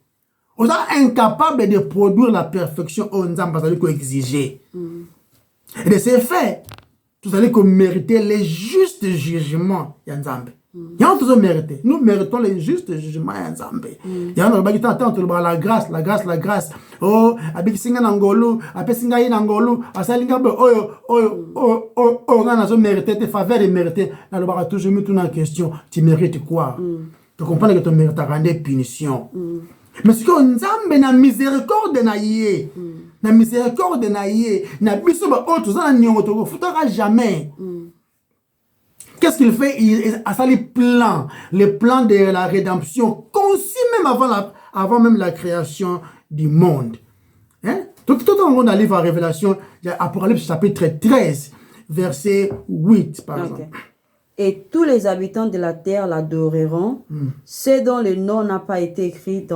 On est incapable de produire la perfection au Nzamba, ça veut dire exiger. Et de ce fait, vous allez mériter les justes jugements de Nzambe. Nous méritons les justes jugements de Nzambe. Il y a la grâce, la grâce, la grâce. Oh, avec singa nangolo, avec singa nangolo, asalinga on a mérité tes faveurs et mérité. Là, le toujours mis tout en question. Tu mérites quoi? Tu comprends que tu mérites à des punitions. Mais ce que Nzambe na miséricorde na yé, na miséricorde na yé, na biso ba autres ça na nyongo to futara jamais. Qu'est-ce qu'il fait? Il a ça les plans de la rédemption conçus même avant même la création du monde. Hein? Donc tout dans le livre à Révélation, Apocalypse chapitre 13, verset 8 par exemple. Et tous les habitants de la terre l'adoreront, ceux dont le nom n'a pas été écrit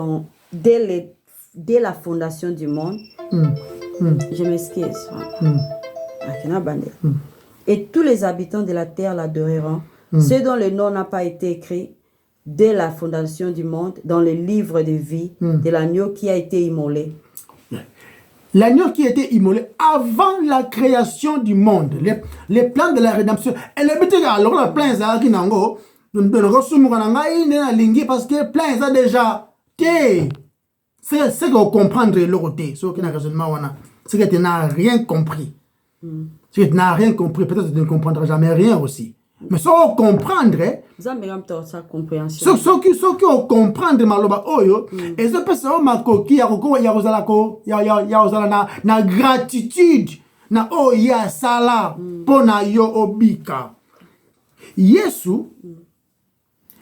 dès la fondation du monde. Je m'excuse. Et tous les habitants de la terre l'adoreront, ceux dont le nom n'a pas été écrit dès la fondation du monde dans le livre de vie de l'agneau qui a été immolé. L'agneau qui a été immolé avant la création du monde, les plans de la rédemption. Et le but est alors le plan est qui nango, nous parce que le plan est déjà c'est qu'on comprendre l'autre, ce qui n'a raisonnement c'est que tu n'as rien compris. Si tu n'as rien compris, peut-être que tu ne comprendras jamais rien aussi. Mais ce qu'on comprendre, ce qui ont comprendre maloba oyo, et ce que c'est ma coquille, na gratitude, na oya sala, pona yo obika. Yesu,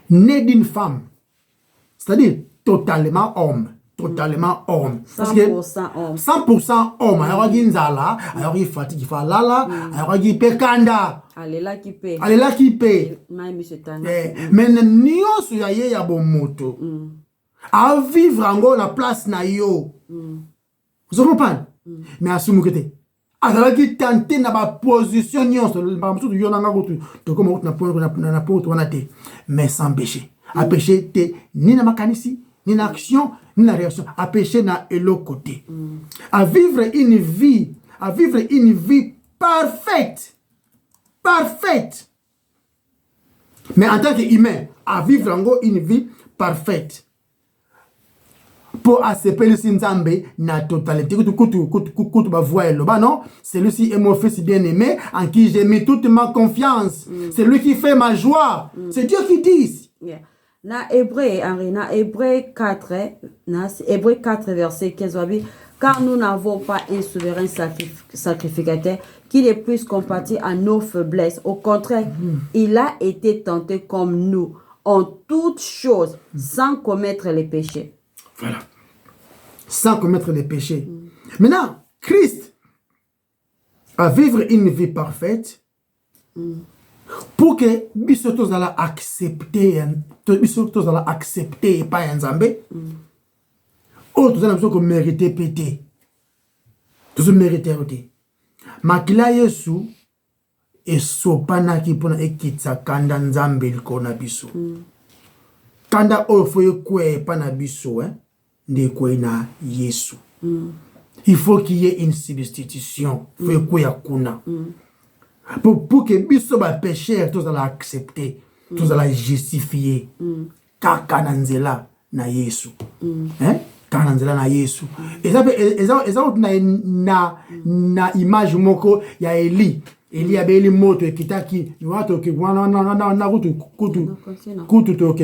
né d'une femme, c'est-à-dire totalement homme. Totalement homme. 100% homme. 100% homme. Alors, il y a il fatigue, il faut lala, alors il pekanda. Allez là qui paie. Allez là qui paie. Mais nios ya ye ya bon moto. À vivre en la place na yo. Vous comprenez? Mais à ce moment-là, alors qu'il tente na ba position nios, par exemple, yo nanga gotu, to comme on na point mais sans péché. À péché te ni na makanisi, ni na action, ni na réaction. À péché na l'autre côté. À vivre une vie parfaite. Parfaite. Mais en tant qu'humain, à vivre une vie parfaite. Pour accepter le Nzambe na totalité. Celui-ci est mon fils bien-aimé en qui j'ai mis toute ma confiance. C'est lui qui fait ma joie. C'est Dieu qui dit. Yeah. Na Hébreu 4, verset 15, car nous n'avons pas un souverain sacrificateur qui ne puisse compatir à nos faiblesses. Au contraire, il a été tenté comme nous en toutes choses, sans commettre les péchés. Voilà. Sans commettre les péchés. Maintenant, Christ, à vivre une vie parfaite, pour que biso tozala accepter pas nzambe oh tozala biso ko mériter pété tozo mériter oté makila Yesu esopanaki mpona ekitisa kanda nzambe likolo na biso kanda oyo fo ekwepa na biso nde ekwe na Yesu il faut qu'il y ait une substitution fo ekweya kuna pour que biso ba pécheur tozala accepter tozala justifier kaka na nzela na Yesu kaka na nzela na Yesu eza na image moko ya Eli abeli moto ekitaki wato ke na kutu to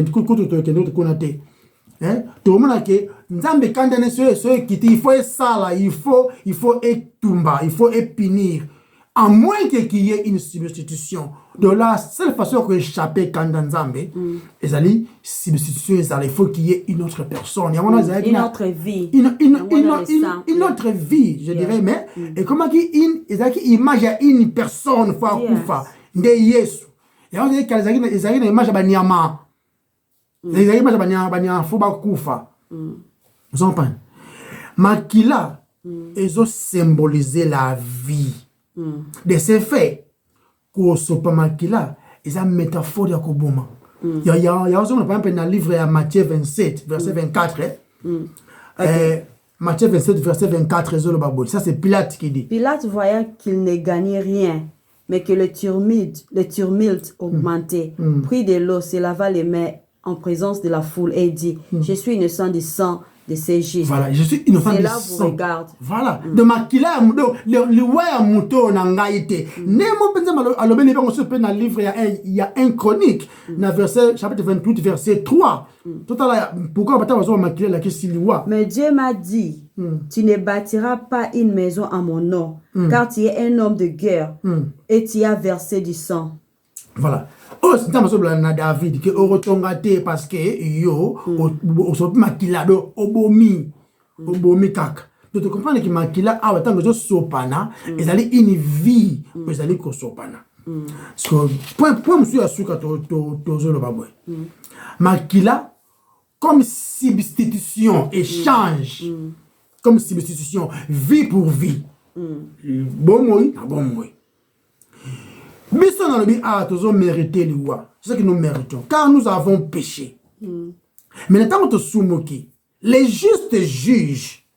kuna te to mona ke nzambe kanda ne so ekiti il faut esala il faut etumba il faut punir à moins qu'il y ait une substitution. De la seule façon que échapper quand dans Nzambe, substitution, il faut qu'il y ait une autre personne. Une autre vie. Une autre vie, je dirais, mais et comment qu'il image à une personne, faut kufa, de Yesu. Et on dit qu'il y a une image à Nyama. Il y a une image à Nyama, faut pas kufa. Vous comprenez? Makila, ils ont symbolisé la vie. De ces faits, qu'on soit pas makila, ils ont une métaphore de Koboma. Il y a aussi, par exemple, dans le livre à Matthieu 27, verset 24. Matthieu 27, verset 24, ça c'est Pilate qui dit. Pilate, voyant qu'il ne gagnait rien, mais que le tumulte augmentait, prit de l'eau, se lava les mains en présence de la foule et dit, je suis innocent du sang de ces justes. Voilà, je suis innocent du sang. C'est là vous regarde. Voilà. De makila le waya muto na ngaite. Nemo penza alobeli ba ngoso pe na livre il y a un chronique na verset chapitre 28 verset 3. Total pourquoi bata wazo makila la kesi liwa. Mais Dieu m'a dit, tu ne bâtiras pas une maison à mon nom, car tu es un homme de guerre et tu as versé du sang. Voilà. Oh, c'est un peu na David que orotongate parce que yo o makila do obomi kaka. Donc tu comprends que makila a tant que sopana et aller une vie mais aller ko sopana. Parce que point monsieur asuka to zolo babwe. Makila comme substitution échange comme substitution vie pour vie. Bon moi. Biso na lobi tozo mériter liwa. C'est ce que nous méritons car nous avons péché. Mais le temps to sumoki, les justes juges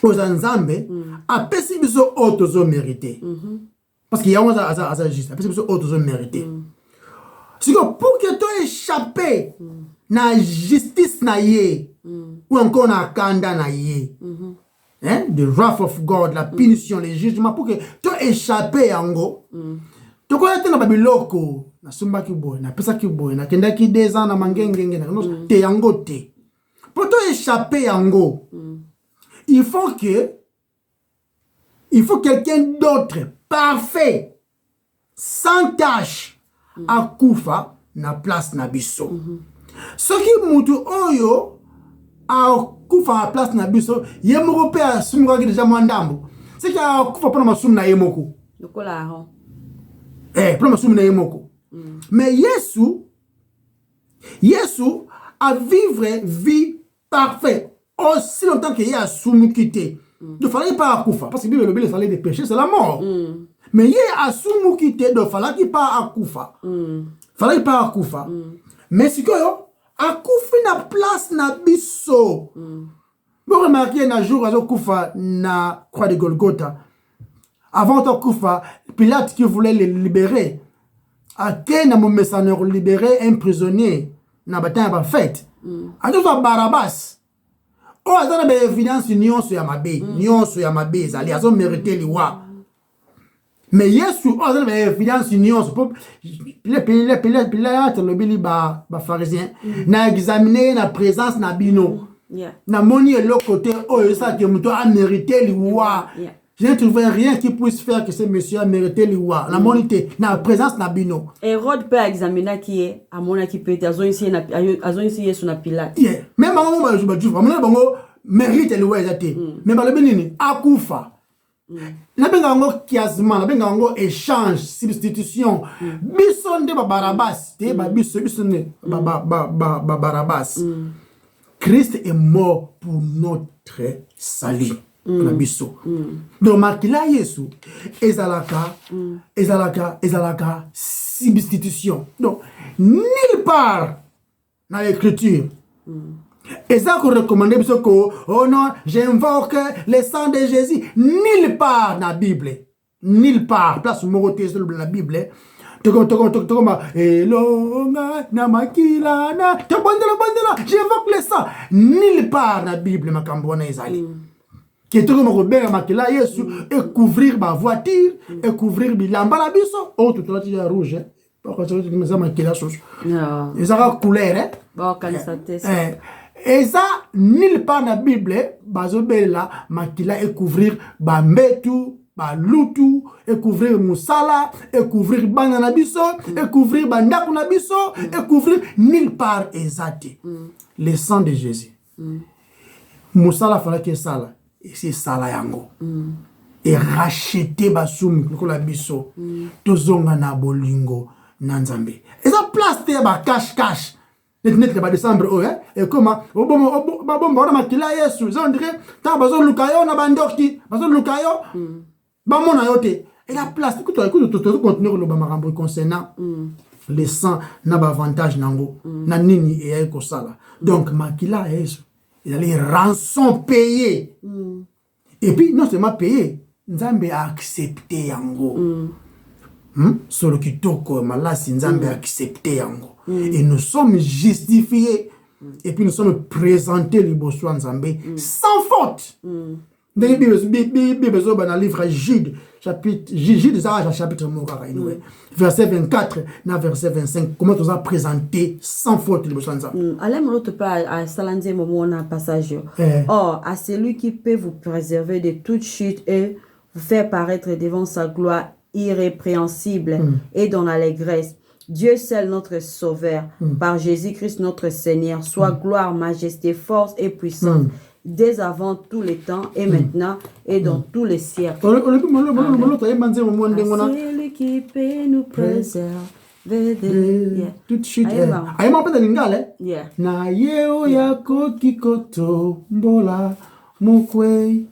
aux Nzambe apesi biso tozo mériter. Parce qu'il y a un juste, apesi biso tozo mériter. C'est que pour que tu échapper na justice na ye ou encore na kanda na ye. The wrath of God, la punition, les jugements, pour que tu échappes à ngo. Tu connais na babiloko, na sumba kiboy, na pesa kiboy, na kenda ki 2 ans na mangengenge na te yango te. Pour tu échapper à ngo, il faut quelqu'un d'autre, parfait, sans tâche, à kufa na place na biso. Ce qui mutu oyo a kufa à place na biso yemoko pe asumwa ki déjà mwandambo c'est qu'il a kufa pona masum na yemoko lokola ho pona masum na yemoko mais Yesu a vivre vie parfaite aussi longtemps qu'il y a assumu quitter ne fallait pas kufa parce que Bible le fallait des péchés c'est la mort mais il a assumu quitter donc fallait pas à kufa fallait pas à kufa mais si que a kufi na place na biso. Vous remarquez na jour azo kufa na croix de Golgotha. Avant de kufa, Pilate qui voulait le libérer. A que na message libérer un prisonnier na bataille ba fête. A tout Barabbas. O azana be évidence nyonso ya mabe zali azo mériter liwa. Mais Yesu azana be évidence nyonso pour Pilate le bili ba pharisien na examiner na présence na bino. Na moni et l'autre côté, ça que muto a mérité liwa. Je ne trouve rien qui puisse faire que ce monsieur a mérité liwa. La monité, na présence na bino. Hérode peut examiner qui est à mon qui peut être azo ici sur na Pilate. Même maman je bango mérite liwa ezate. Mais ba le benini akufa. na benga yango kiasma na benga yango échange substitution biso nde Barabas te ba biso ne Barabas. Christ est mort pour notre salut. Na biso. Donc makila Yesu ezalaka substitution. Donc nulle part dans l'écriture et ça qu'on recommande oh non, j'invoque le sang de Jésus. Nulle part dans la Bible. Nulle part. Place moroté sur la Bible. J'invoque le sang. Nulle part dans la Bible. Qui est comme Robert Makila Yesu et couvrir ma voiture et couvrir bilamba la biso. Oh, tout le monde rouge. Pourquoi tu me dis Makila chose? Et ça va couleur. Bon, quand ça t'est et ça, nulle part dans la Bible, bazobela makila et couvrir bambetu, balutu, et couvrir musala, et couvrir bananabiso, et couvrir bandakunabiso, et couvrir nulle part ezate. Le sang de Jésus. Musala fala que sala, et c'est sala yango. Et racheter basum la biso, tozonga na bolingo nanzambe. Et ça place te ba cache. Net ba décembre et comment bon makila Yesu on dirait ta bazon lukayo na bandoki bazon lukayo ba mona yote et la place écoute continuer le bamarambo concernant le sang na ba avantage nango na nini et ko sala donc makila Yesu il allait rançon payé et puis non seulement payé Nzambe a accepté yango solo kitoko malasi Nzambe a accepté yango. Et nous sommes justifiés. Et puis nous sommes présentés liboso Nzambe sans faute. Dans le livre Jude, chapitre verset 24, verset 25, comment tu as présenté sans faute liboso Nzambe. Allez, mon autre pas à Salanze mon passage. Or, à celui qui peut vous préserver de toute chute et vous faire paraître devant sa gloire irrépréhensible et dans l'allégresse. Dieu seul notre sauveur, par Jésus-Christ notre Seigneur, soit gloire, majesté, force et puissance, dès avant tous les temps et maintenant et dans tous les siècles. Celui qui peut nous préserver de toute chute. Aïe m'appelle de l'ingale. Na yeo yako kikoto mbola mukwe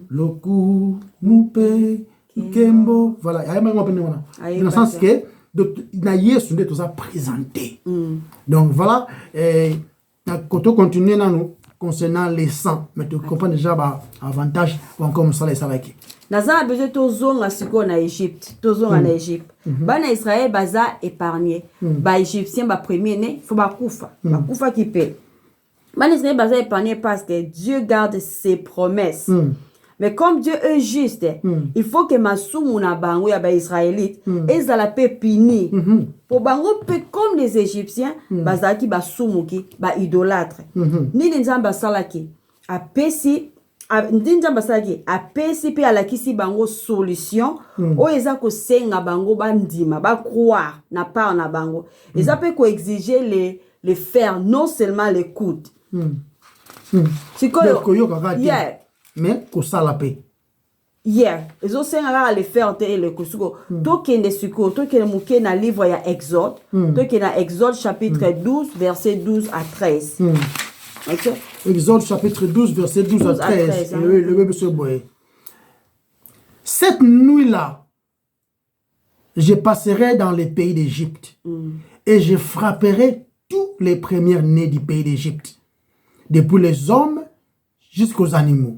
loku mupe kembo. Voilà. Aïe m'appelle de l'ingale. Dans le sens que na Yesu nde toza présenté. Donc voilà, quand on continue concernant les sangs, mais tu comprends déjà avantage comme ça les salaki. Naza besoin tozonga siko na Égypte, tozonga na Égypte. Bana Israël baza épargné. Ba égyptien ba premier né, faut ba kufa qui paie. Bana Israël baza épargné parce que Dieu garde ses promesses. Mais comme Dieu est juste, il faut que masumu na bango ya ba israélite ezala pe pini. Pour bango pe comme les Égyptiens, bazaki ba sumuki, ba idolâtre. Ni nzamba salaki apesi ndinjamba salaki apesi pe alakisi bango solution o eza ko senga bango bandima ba croire na part na bango. Eza pe ko exiger les faire non seulement l'écoute. C'est quoi yeah. Mais ko sala pe ils ont senga le faire te le kusuko to kende suko to kende muke na livre ya Exode to kende na Exode chapitre 12 verset 12 à 13. OK, Exode chapitre 12 verset 12 à 13. Cette nuit-là je passerai dans les pays d'Égypte et je frapperai tous les premiers-nés du pays d'Égypte, depuis les hommes jusqu'aux animaux.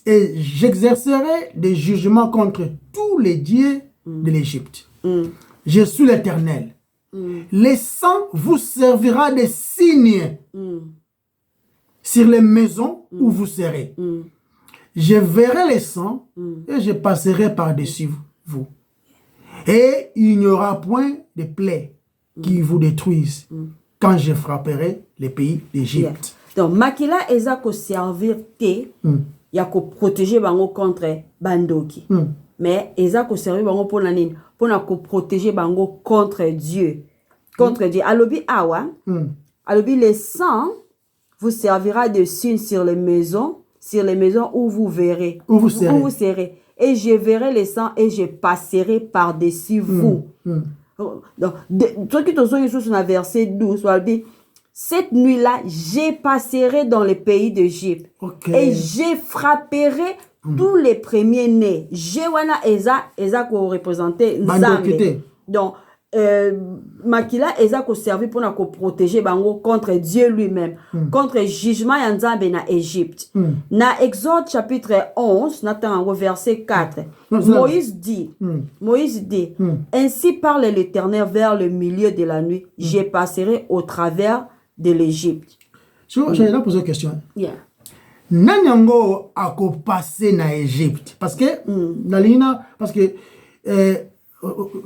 Et j'exercerai des jugements contre tous les dieux de l'Égypte. Je suis l'Éternel. Le sang vous servira de signe sur les maisons où vous serez. Je verrai le sang et je passerai par-dessus vous. Et il n'y aura point de plaies qui vous détruisent quand je frapperai les pays d'Égypte. Donc, makila eza ko servir te, ya ko protéger bango contre bandoki. Mais eza ko servir bango pour la nini, pour na ko protéger bango contre Dieu. Contre Dieu. Alobi awa, alobi le sang vous servira de signe sur les maisons où vous verrez. Où vous serez. et je verrai le sang et je passerai par-dessus vous. Donc, ceux qui sont sur le verset 12, on dit, cette nuit-là, je passerai dans le pays d'Égypte et je frapperai tous les premiers-nés. Jewana Eza ko représenter Nzambe. Donc, Makila Eza ko servi pour nous protéger bango contre Dieu lui-même, contre le jugement ya Nzambe na Égypte. Na Exode chapitre 11, au verset 4, Moïse dit, ainsi parle l'Éternel vers le milieu de la nuit, je passerai au travers de l'Égypte. J'ai là posé une question. Yeah. Nanyango a passé na Égypte parce que parce que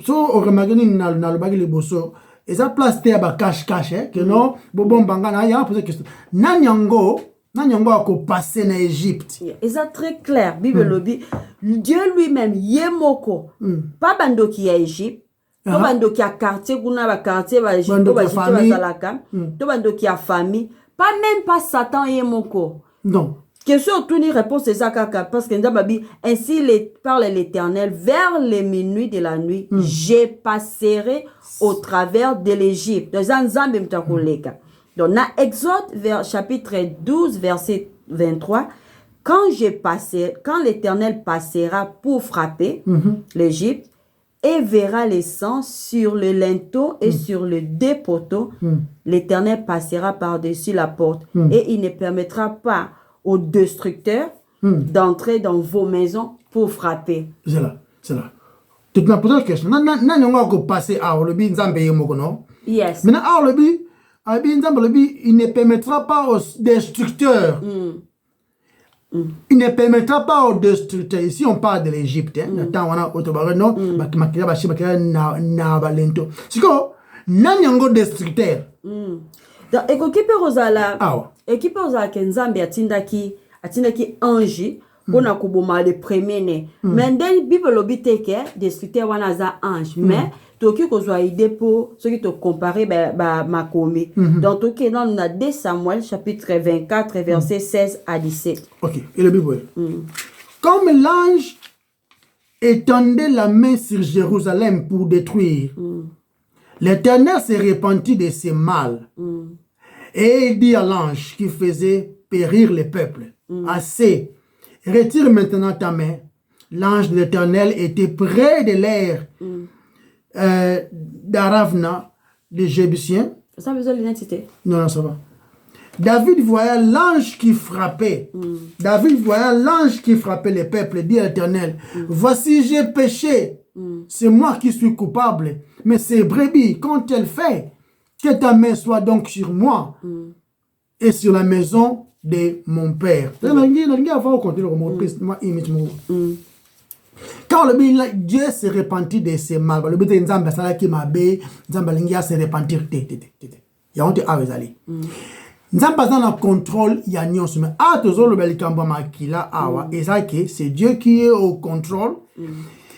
so on remarque na le bagage les bosso et ça place terre ba cache que non bon bangana ya poser question Nanyango a passé na Égypte. Et ça très clair Bible lobby Dieu lui-même yemoko pas bando qui est Égypte. To bando qui a quartier kuna ba quartier ba Égypte ba salaka to bando qui a famille pas même pas Satan yemoko. Non. Question tout ni réponse c'est ça kaka parce que Nzababi ainsi parle l'Éternel vers les minuit de la nuit je passerai au travers de l'Égypte. Donc Nzambe mtakoleka. Donc na Exode chapitre 12 verset 23 quand l'Éternel passera pour frapper l'Égypte et verra les sangs sur le linteau et sur le deux poteaux, l'Éternel passera par-dessus la porte et il ne permettra pas aux destructeurs d'entrer dans vos maisons pour frapper. C'est là. Tu m'as posé la question. Non, on passer à Olobi Nzambe yemoko non? Yes. Maintenant à Olobi Nzambe il ne permettra pas aux destructeurs. Il ne permettra pas aux destructeurs. Ici, on parle de l'Égypte. Attends, on a autobahn, non? C'est quoi? Nanyango destructeur. Donc, équipe Rosala. Équipe Rosala Kenzambe atindaki ange. On a kuboma le premier né. Mais dans la Bible, l'obité destructeur wana za ange. Mais toki kozwa idée pour ceux qui te comparé makomi. Donc toki dans on a 2 Samuel chapitre 24 verset 16 à 17. OK, et le Bible. Comme l'ange étendait la main sur Jérusalem pour détruire, l'Éternel s'est repenti de ses mal. Et il dit à l'ange qui faisait périr le peuple, assez, retire maintenant ta main. L'ange de l'Éternel était près de l'air d'Aravna, des Jébusiens. Ça veut dire l'identité? Non, ça va. David voyait l'ange qui frappait. David voyait l'ange qui frappait le peuple, dit à l'Éternel, voici j'ai péché. C'est moi qui suis coupable. Mais ces brebis, quand elles fait, que ta main soit donc sur moi et sur la maison de mon père. Quand Dieu s'est repenti de ses mal, le but de Nzamba qui m'a bé, Nzamba lingia s'est repentir. Ya honte awezali. Nzamba zana contrôle ya nyonso mais tozo le belikamba makila awa ezaki c'est Dieu qui est au contrôle.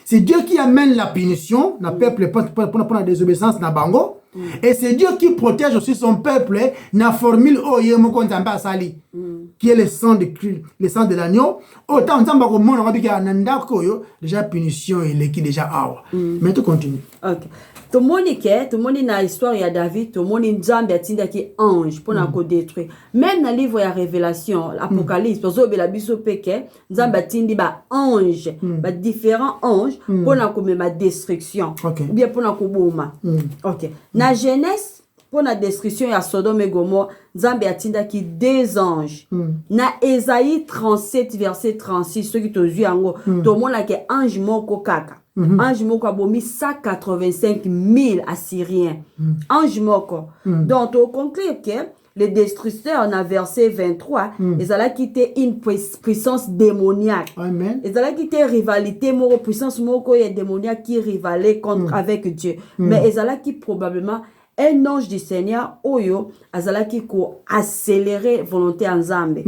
C'est Dieu qui amène la punition, na peuple pour la désobéissance na bango. Et c'est Dieu qui protège aussi son peuple na formule oyemoko Nzamba sali qui est le sang de l'agneau. Autant Nzamba ko mona rabika na ndako yo déjà punition et qui déjà awa. Mais tu continues. OK. Tout le monde na histoire ya David, tout le monde Nzambe atinda ki ange pour na ko détruire. Même dans livre ya Révélation, Apocalypse, parce que la biso peke, Nzambe atindi ba ange, ba différents anges pour na ko ma destruction. Ou bien pour na ko boma. OK. Na Genèse pour la destruction ya Sodome et Gomorrhe, Nzambe atinda ki 2 anges. Na Ésaïe 37 verset 36, ceux qui te vu yango, tout le monde a ke ange moko kaka. Ange moko a bomi 185 000 Assyriens. Ange moko. Donc, au conclut que les destructeurs, dans verset 23, ils allaient quitter une puissance démoniaque. Amen. Ils allaient quitter rivalité, moko, puissance moko et démoniaque qui rivalait avec Dieu. Mais ils allaient quitter probablement un ange du Seigneur, Oyo, ils allaient quitter accélérer volonté en Zambé.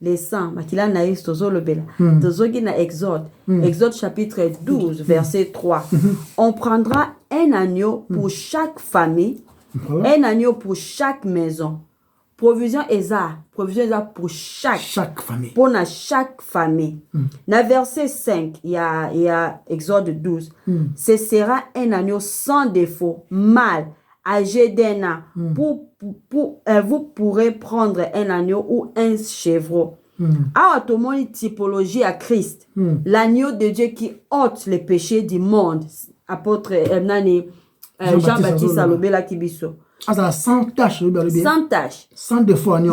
Les sangs, makila naïs tozo le bela. Tozo qui na Exode. Exode chapitre 12, verset 3. On prendra un agneau pour chaque famille, un agneau pour chaque maison. provision eza pour chaque famille. Pour chaque famille. Dans verset 5, il y a Exode 12. Ce sera un agneau sans défaut, mâle, âgé d'1 an. Vous pourrez prendre un agneau ou un chevreau. Alors, tout le monde typologie à Christ. L'agneau de Dieu qui ôte les péchés du monde. Apôtre Jean-Baptiste Salobela Kibiso. Ah, ça sans tache. Sans tache. Sans défaut, il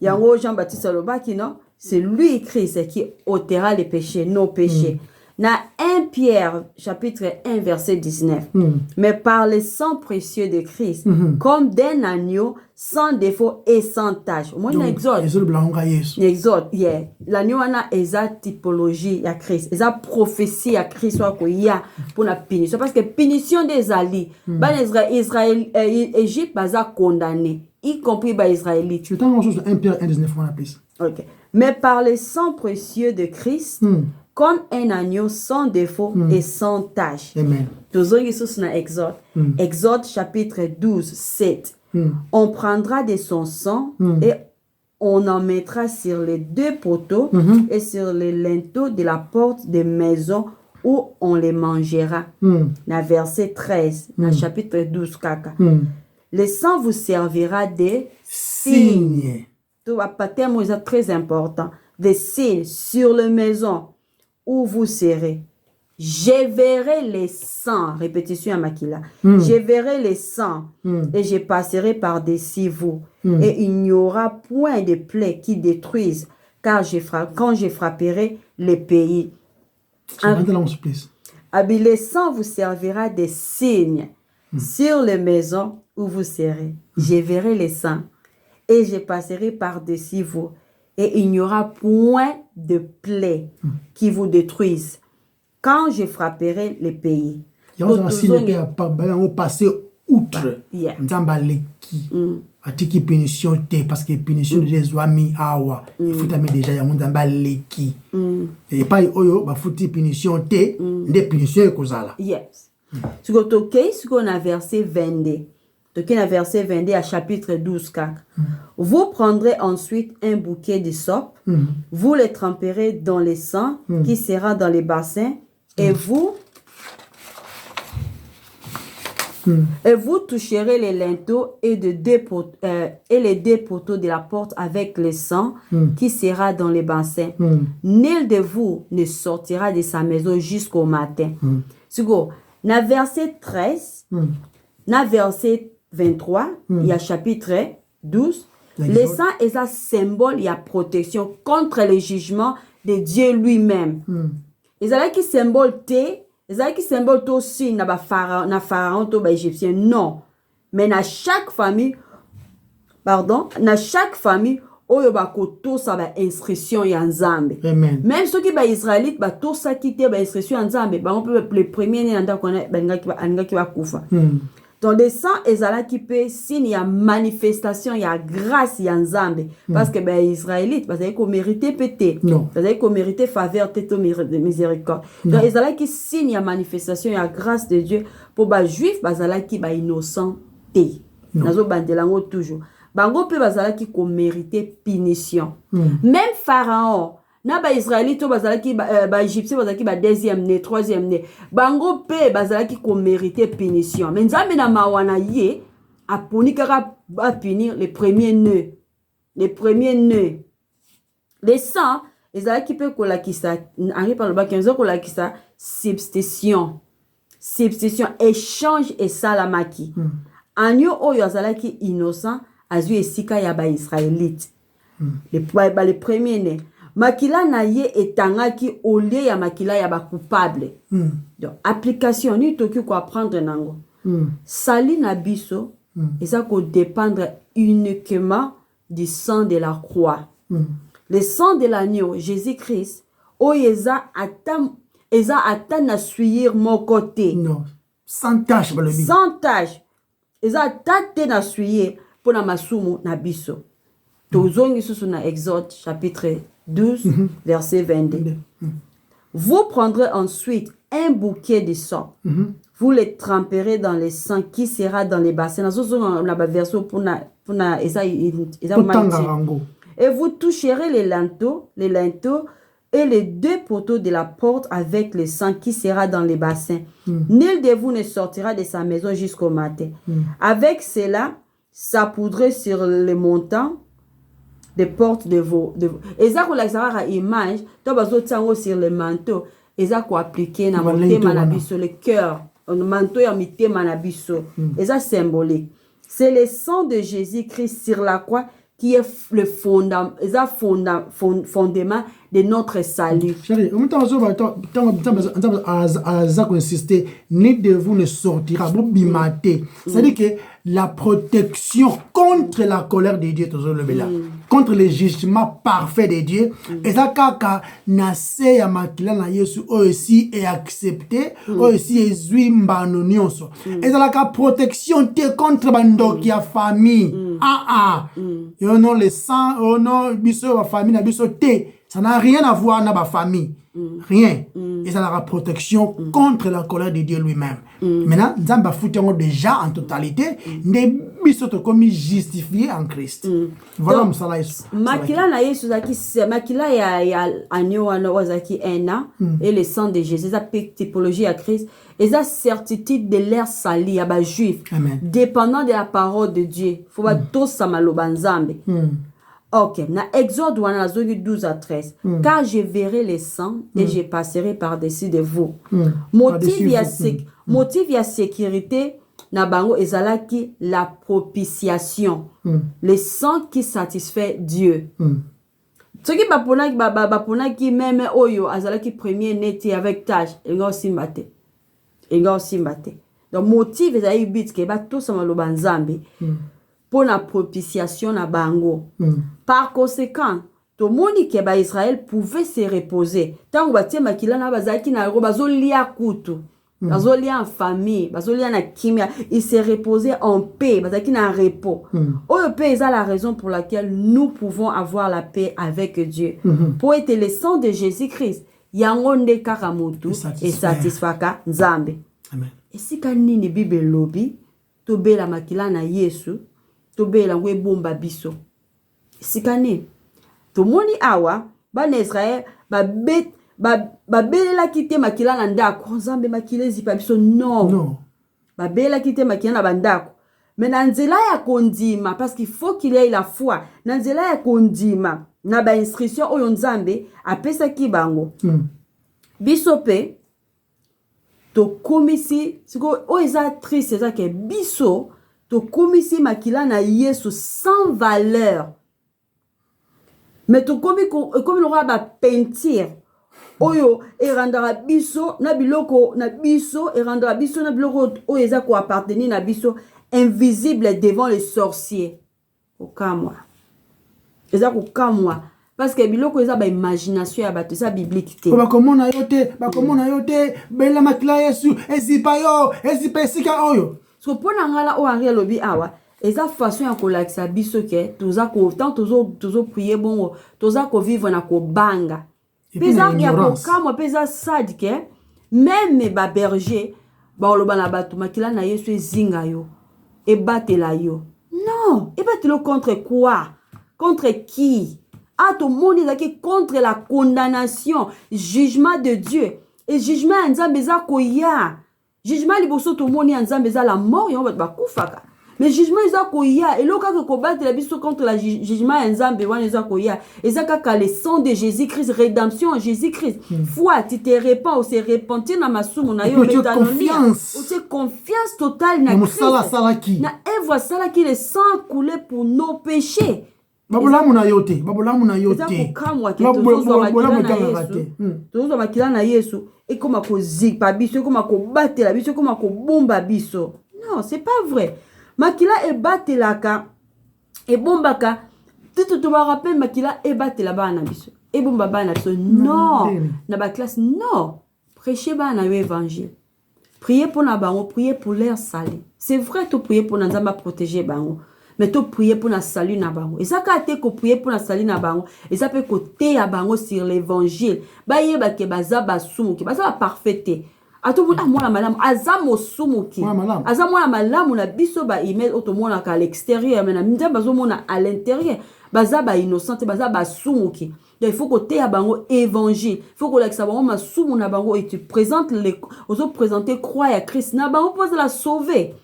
y a un Jean-Baptiste Salobela qui non. C'est lui, Christ, qui ôtera les péchés, nos péchés. Dans 1 Pierre, chapitre 1, verset 19. Mais par le sang précieux de Christ, comme d'un agneau, sans défaut et sans tache. Au moins, Exode. Exode, yeah. L'agneau a esa typologie à Christ. Esa prophétie à Christ pour la punition. Parce que punition des alliés, Israël, Égypte, va condamné, y compris les Israélites. Tu t'en rends 1 Pierre 1, 19, on a plus. Ok. Mais par le sang précieux de Christ, comme un agneau sans défaut et sans tache. Amen. Exode. Exode chapitre 12, 7. On prendra de son sang et on en mettra sur les 2 poteaux et sur les linteaux de la porte des maisons où on les mangera. Dans verset 13, dans chapitre 12, caca. Le sang vous servira des signes. Tout va pas tellement très important. Des signes sur les maisons où vous serez. Je verrai les sangs. Répétition à Makila. Je verrai les sangs et je passerai par-dessus vous. Et il n'y aura point de plaies qui détruisent quand je frapperai les pays. Le sang vous servira des signes sur les maisons où vous serez. Je verrai les sangs et je passerai par-dessus vous. Et il n'y aura point de plaies qui vous détruisent quand je frapperai les pays. Il y a un passé outre. Atiki punition parce que punition de Jésus a mis awa. Il faut t'amener déjà un damba leki. Et pas oyo ba fouti punition te des punitions kozala. Yes. Tu go toquer ce qu'on a verset 22. Toquer à verset 22 à chapitre 12 4. Vous prendrez ensuite un bouquet de sope, vous les tremperez dans le sang qui sera dans les bassins et vous toucherez les linteaux et les 2 poteaux de la porte avec le sang qui sera dans les bassins. Nul de vous ne sortira de sa maison jusqu'au matin. Dans verset 13, dans verset 23, il y a chapitre 12. Le sang est un symbole, il y a protection contre le jugement de Dieu lui-même. Il y a qui symbole T. Ezaki symbole to aussi na pharaon to ba égyptien non mais na chaque famille oyo ba koto sa ba instruction ya nzambe. Amen. Même ceux qui ba israélite ba to sa kité ba instruction ya nzambe ba on peut les premiers ni anda kona ba ngaki ba kufa. Dans le sang ezalaki pe signe ya manifestation ya grâce ya nzambe parce que ba israélite ba ko mériter pété ba ko mériter faveur této miséricorde. Donc ezalaki signe ya manifestation ya grâce de Dieu pour ba juif ba zalaki ba innocent té nazo bandelango toujours bango pe ba zalaki ko mériter punition. Même pharaon na ba israélite bazalaki ba égyptien bazalaki ba deuxième né troisième né bango pe bazalaki ko mériter punition mais nzambe na mawana ye aponi kaka ba punir les premiers nés les sang ezalaki pe ko lakisa ari par le bas 15 ko lakisa substitution échange et salamaki anyo oyo azalaki innocent azu esika ya ba israélite les premiers nés makila na ye etangaki au lieu ya makila ya ba coupable. Donc application ni toki ko apprendre nango. Sali na biso et ça ko dépendre uniquement du sang de la croix. Le sang de l'agneau Jésus-Christ oyeza atam na suyer mon côté. Non, sans tache ba le bi. Sans tache. Eza tate na suyer pour na masumu na biso. Tozongi susu na Exode chapitre 12, verset 22. Vous prendrez ensuite un bouquet de sang. Vous les tremperez dans le sang qui sera dans les bassins. La version pour Et vous toucherez les linteaux et les 2 poteaux de la porte avec le sang qui sera dans les bassins. Nul de vous ne sortira de sa maison jusqu'au matin. Avec cela, saupoudrez sur les montants des portes de vos... Et ça, vous l'avez image, sur le manteau, et ça, vous appliquez dans le cœur, le manteau et et ça, symbolique. C'est le sang de Jésus-Christ sur la croix qui est le fondement de notre salut. Ni de vous ne sortira. C'est-à-dire que la protection contre la colère de Dieu, contre le jugement parfait de Dieu, et ça, kaka, nase ya makila na Yesu, aussi est accepté, aussi est zuimba no nyonso. Et ça, la protection te contre bandoki ya famille. Et on a le sang, on a biso la famille, na biso te. Ça n'a rien à voir avec ma famille. Rien. Et ça a la protection contre la colère de Dieu lui-même. Maintenant, nous avons déjà en totalité des bisoto comme justifiés en Christ. Voilà, ça makila na Yesu zaki makila ya anyo wana wazaki ena et le sang de Jésus, ça typologie à Christ et ça certitude de l'air sali à ba juif. Dépendant de la parole de Dieu. Faut pas tous samaloba nzambe. Ok, na Exode 12 à 13. Car je verrai les sangs et je passerai par-dessus de vous. Motif ya sécurité na bango ezalaki la propitiation. Le sang qui satisfait Dieu. Ce qui baponaki même oyo azalaki premier neti avec tâche enga aussi mate. Donc motif ezali bit ke ba to samaloba nzambe. Pour la propitiation na bango. Par conséquent, tout le monde qui est Israël pouvait se reposer. Tant que makila na bazaki na bazolia kutu, bazolia en famille, bazolia na kimia, il se reposait en paix, bazaki na repos. Oyo paix est la raison pour laquelle nous pouvons avoir la paix avec Dieu. Pour être le sang de Jésus-Christ, yangonde karamutu et satisfaka nzambe. Amen. Et si kanini Bible lobby, to bela makila na Yesu, to bela ngwe bomba biso. Sikane to moni awa ba Israël ba bela kite makila na ndako nzambe makile zipa biso non. Ba bela kite makila na bandako mais na nzela ya kondima parce qu'il faut qu'il y ait la foi na nzela ya kondima na ba instruction oyo nzambe apesa ki bango biso pe to komisi siko o eza triste eza ke biso to komisi makila na Yesu sans valeur. Mais to komi comme le roi ba peinture oyo e randara biso na biloko na biso e randara biso na biloko o eza ko appartenir na biso invisible devant les sorciers. Okamwa. Eza ko kamwa parce que biloko eza ba imagination ya bato eza biblique te. Ba komona yote bela makila Yesu ezipa esika oyo. So pona ngala o Henri lobi awa eza façon ya kolakisa biso ke toza ko tant tozo prier bongo toza ko vivre na ko banga. Peza ya ko kamwa peza sadike même ba berger ba oloba na bato makila na Yesu ezinga yo e batela yo. Non, e batelo contre quoi? Contre qui? Ah, tout le monde est contre la condamnation, jugement de Dieu. Et jugement en Zambéza koya. Jugement liboso tout le monde en Zambéza la mort et on va te bakufaka. Mais jugement eza koya et loka ko battre la biso contre la jugement en Zambé wana eza koya. Eza kaka le sang de Jésus-Christ, rédemption en Jésus-Christ. Foi, tu te répands ou se repentir na masumu na yo confiance. Ou te confiance totale na Christ. Na Eva sala qui le sang coulé pour nos péchés. Babulamu na yote. Tozo makila na Yesu et comme ko zipa biso comme ko batela biso comme ko bomba biso. Non, c'est pas vrai. Makila e batelaka e bombaka tout to va rappeler makila e batela bana biso. E bomba bana biso. Non, na ba classe non. Prêchez bana l'évangile. Priez pour na bango, priez pour l'air salé. C'est vrai to prier pour nzamba protéger bango. Mais tu prier pour la salut na bango. Et ça quand tu prier pour la salut na bango, et ça peut côté à bango sur l'évangile. Ba yeba ke baza basumu ke baza parfaité. atomona mwana malamu aza mosumuki aza mwana malamu na biso ba email otomona ka à l'extérieur mais na nzambe bazomona à l'intérieur baza ba innocente baza basumuki. Donc il faut que tu aies bango évangile, il faut que tu bango masumu na bango et tu présentes les aux présenter croix à Christ na bango pour la sauver.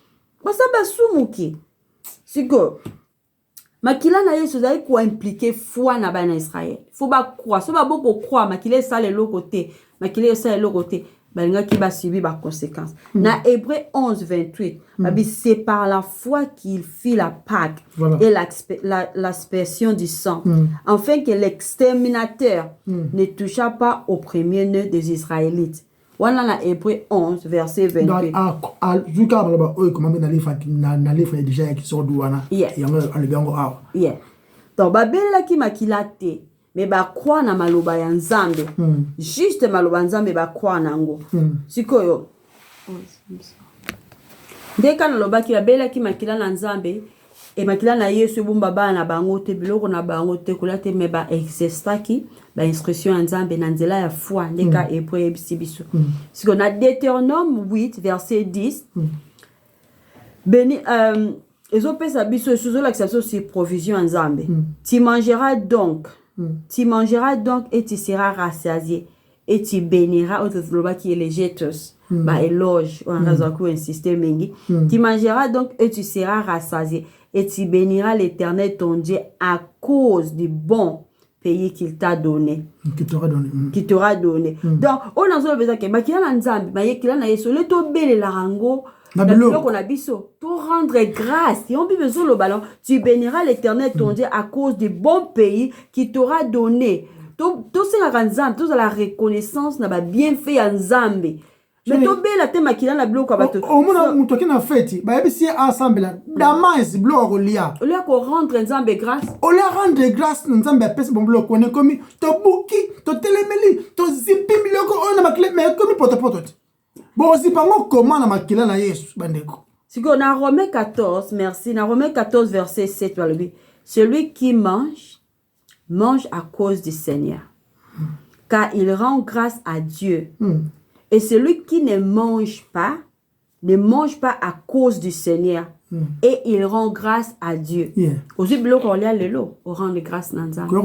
Baza basumuki. C'est que makila na yesu zai ko impliquer foi na bana Israël. Faut ba croire, so ba boko croire makila ça le côté, makila ça le côté. Balinga qui va subir les conséquences. Dans Hébreu 11, 28, c'est par la foi qu'il fit la Pâque et l'aspersion du sang, afin que l'exterminateur ne toucha pas au premier-né des Israélites. Voilà dans Hébreu 11, verset 28. Donc, babela ki makilate. Mais ba kwa na maloba ya nzambe juste maloba nzambe ba kwa nango sikoyo ndeka na loba ki babela ki makila na nzambe e makila na yesu bumba ba na bango te biloko na bango te kulate me ba exestaki ba instruction ya nzambe na nzela ya foi ndeka Hébreu biso sikoyo na Deutéronome 8 verset 10 beni ezopesa biso suzo l'accession sur provision en nzambe tu mangeras donc et tu seras rassasié et tu béniras autres qui est les jetos bah éloge on a insisté mengi tu mangeras donc et tu seras rassasié et tu béniras l'Éternel ton Dieu à cause du bon pays qu'il t'a donné qui t'aura donné donc on a besoin que makila na nzambe ba yekila na yeso le to bele la rango na biloko na biso pour rendre grâce et on a besoin le ballon tu béniras l'Éternel ton Dieu à cause du bon pays qui t'aura donné tout c'est nzambe tout la reconnaissance na ba bienfait ya nzambe mais to bela te makila na biloko bato omona muto kina feti ba yebisi ensemble da mais bloko lia o lia ko rendre nzambe grâce o lia rendre grâce nzambe pesa bon bloko ne komi to buki to telemeli to zipi biloko ona makile mais komi poto bon si pango comment na makila na Yesu bandeko siko na Romains 14 merci na Romains 14 verset 7 celui qui mange à cause du Seigneur car il rend grâce à Dieu et celui qui ne mange pas à cause du Seigneur et il rend grâce à Dieu. Aussi biloko lia lelo o rendre grâce na nzambe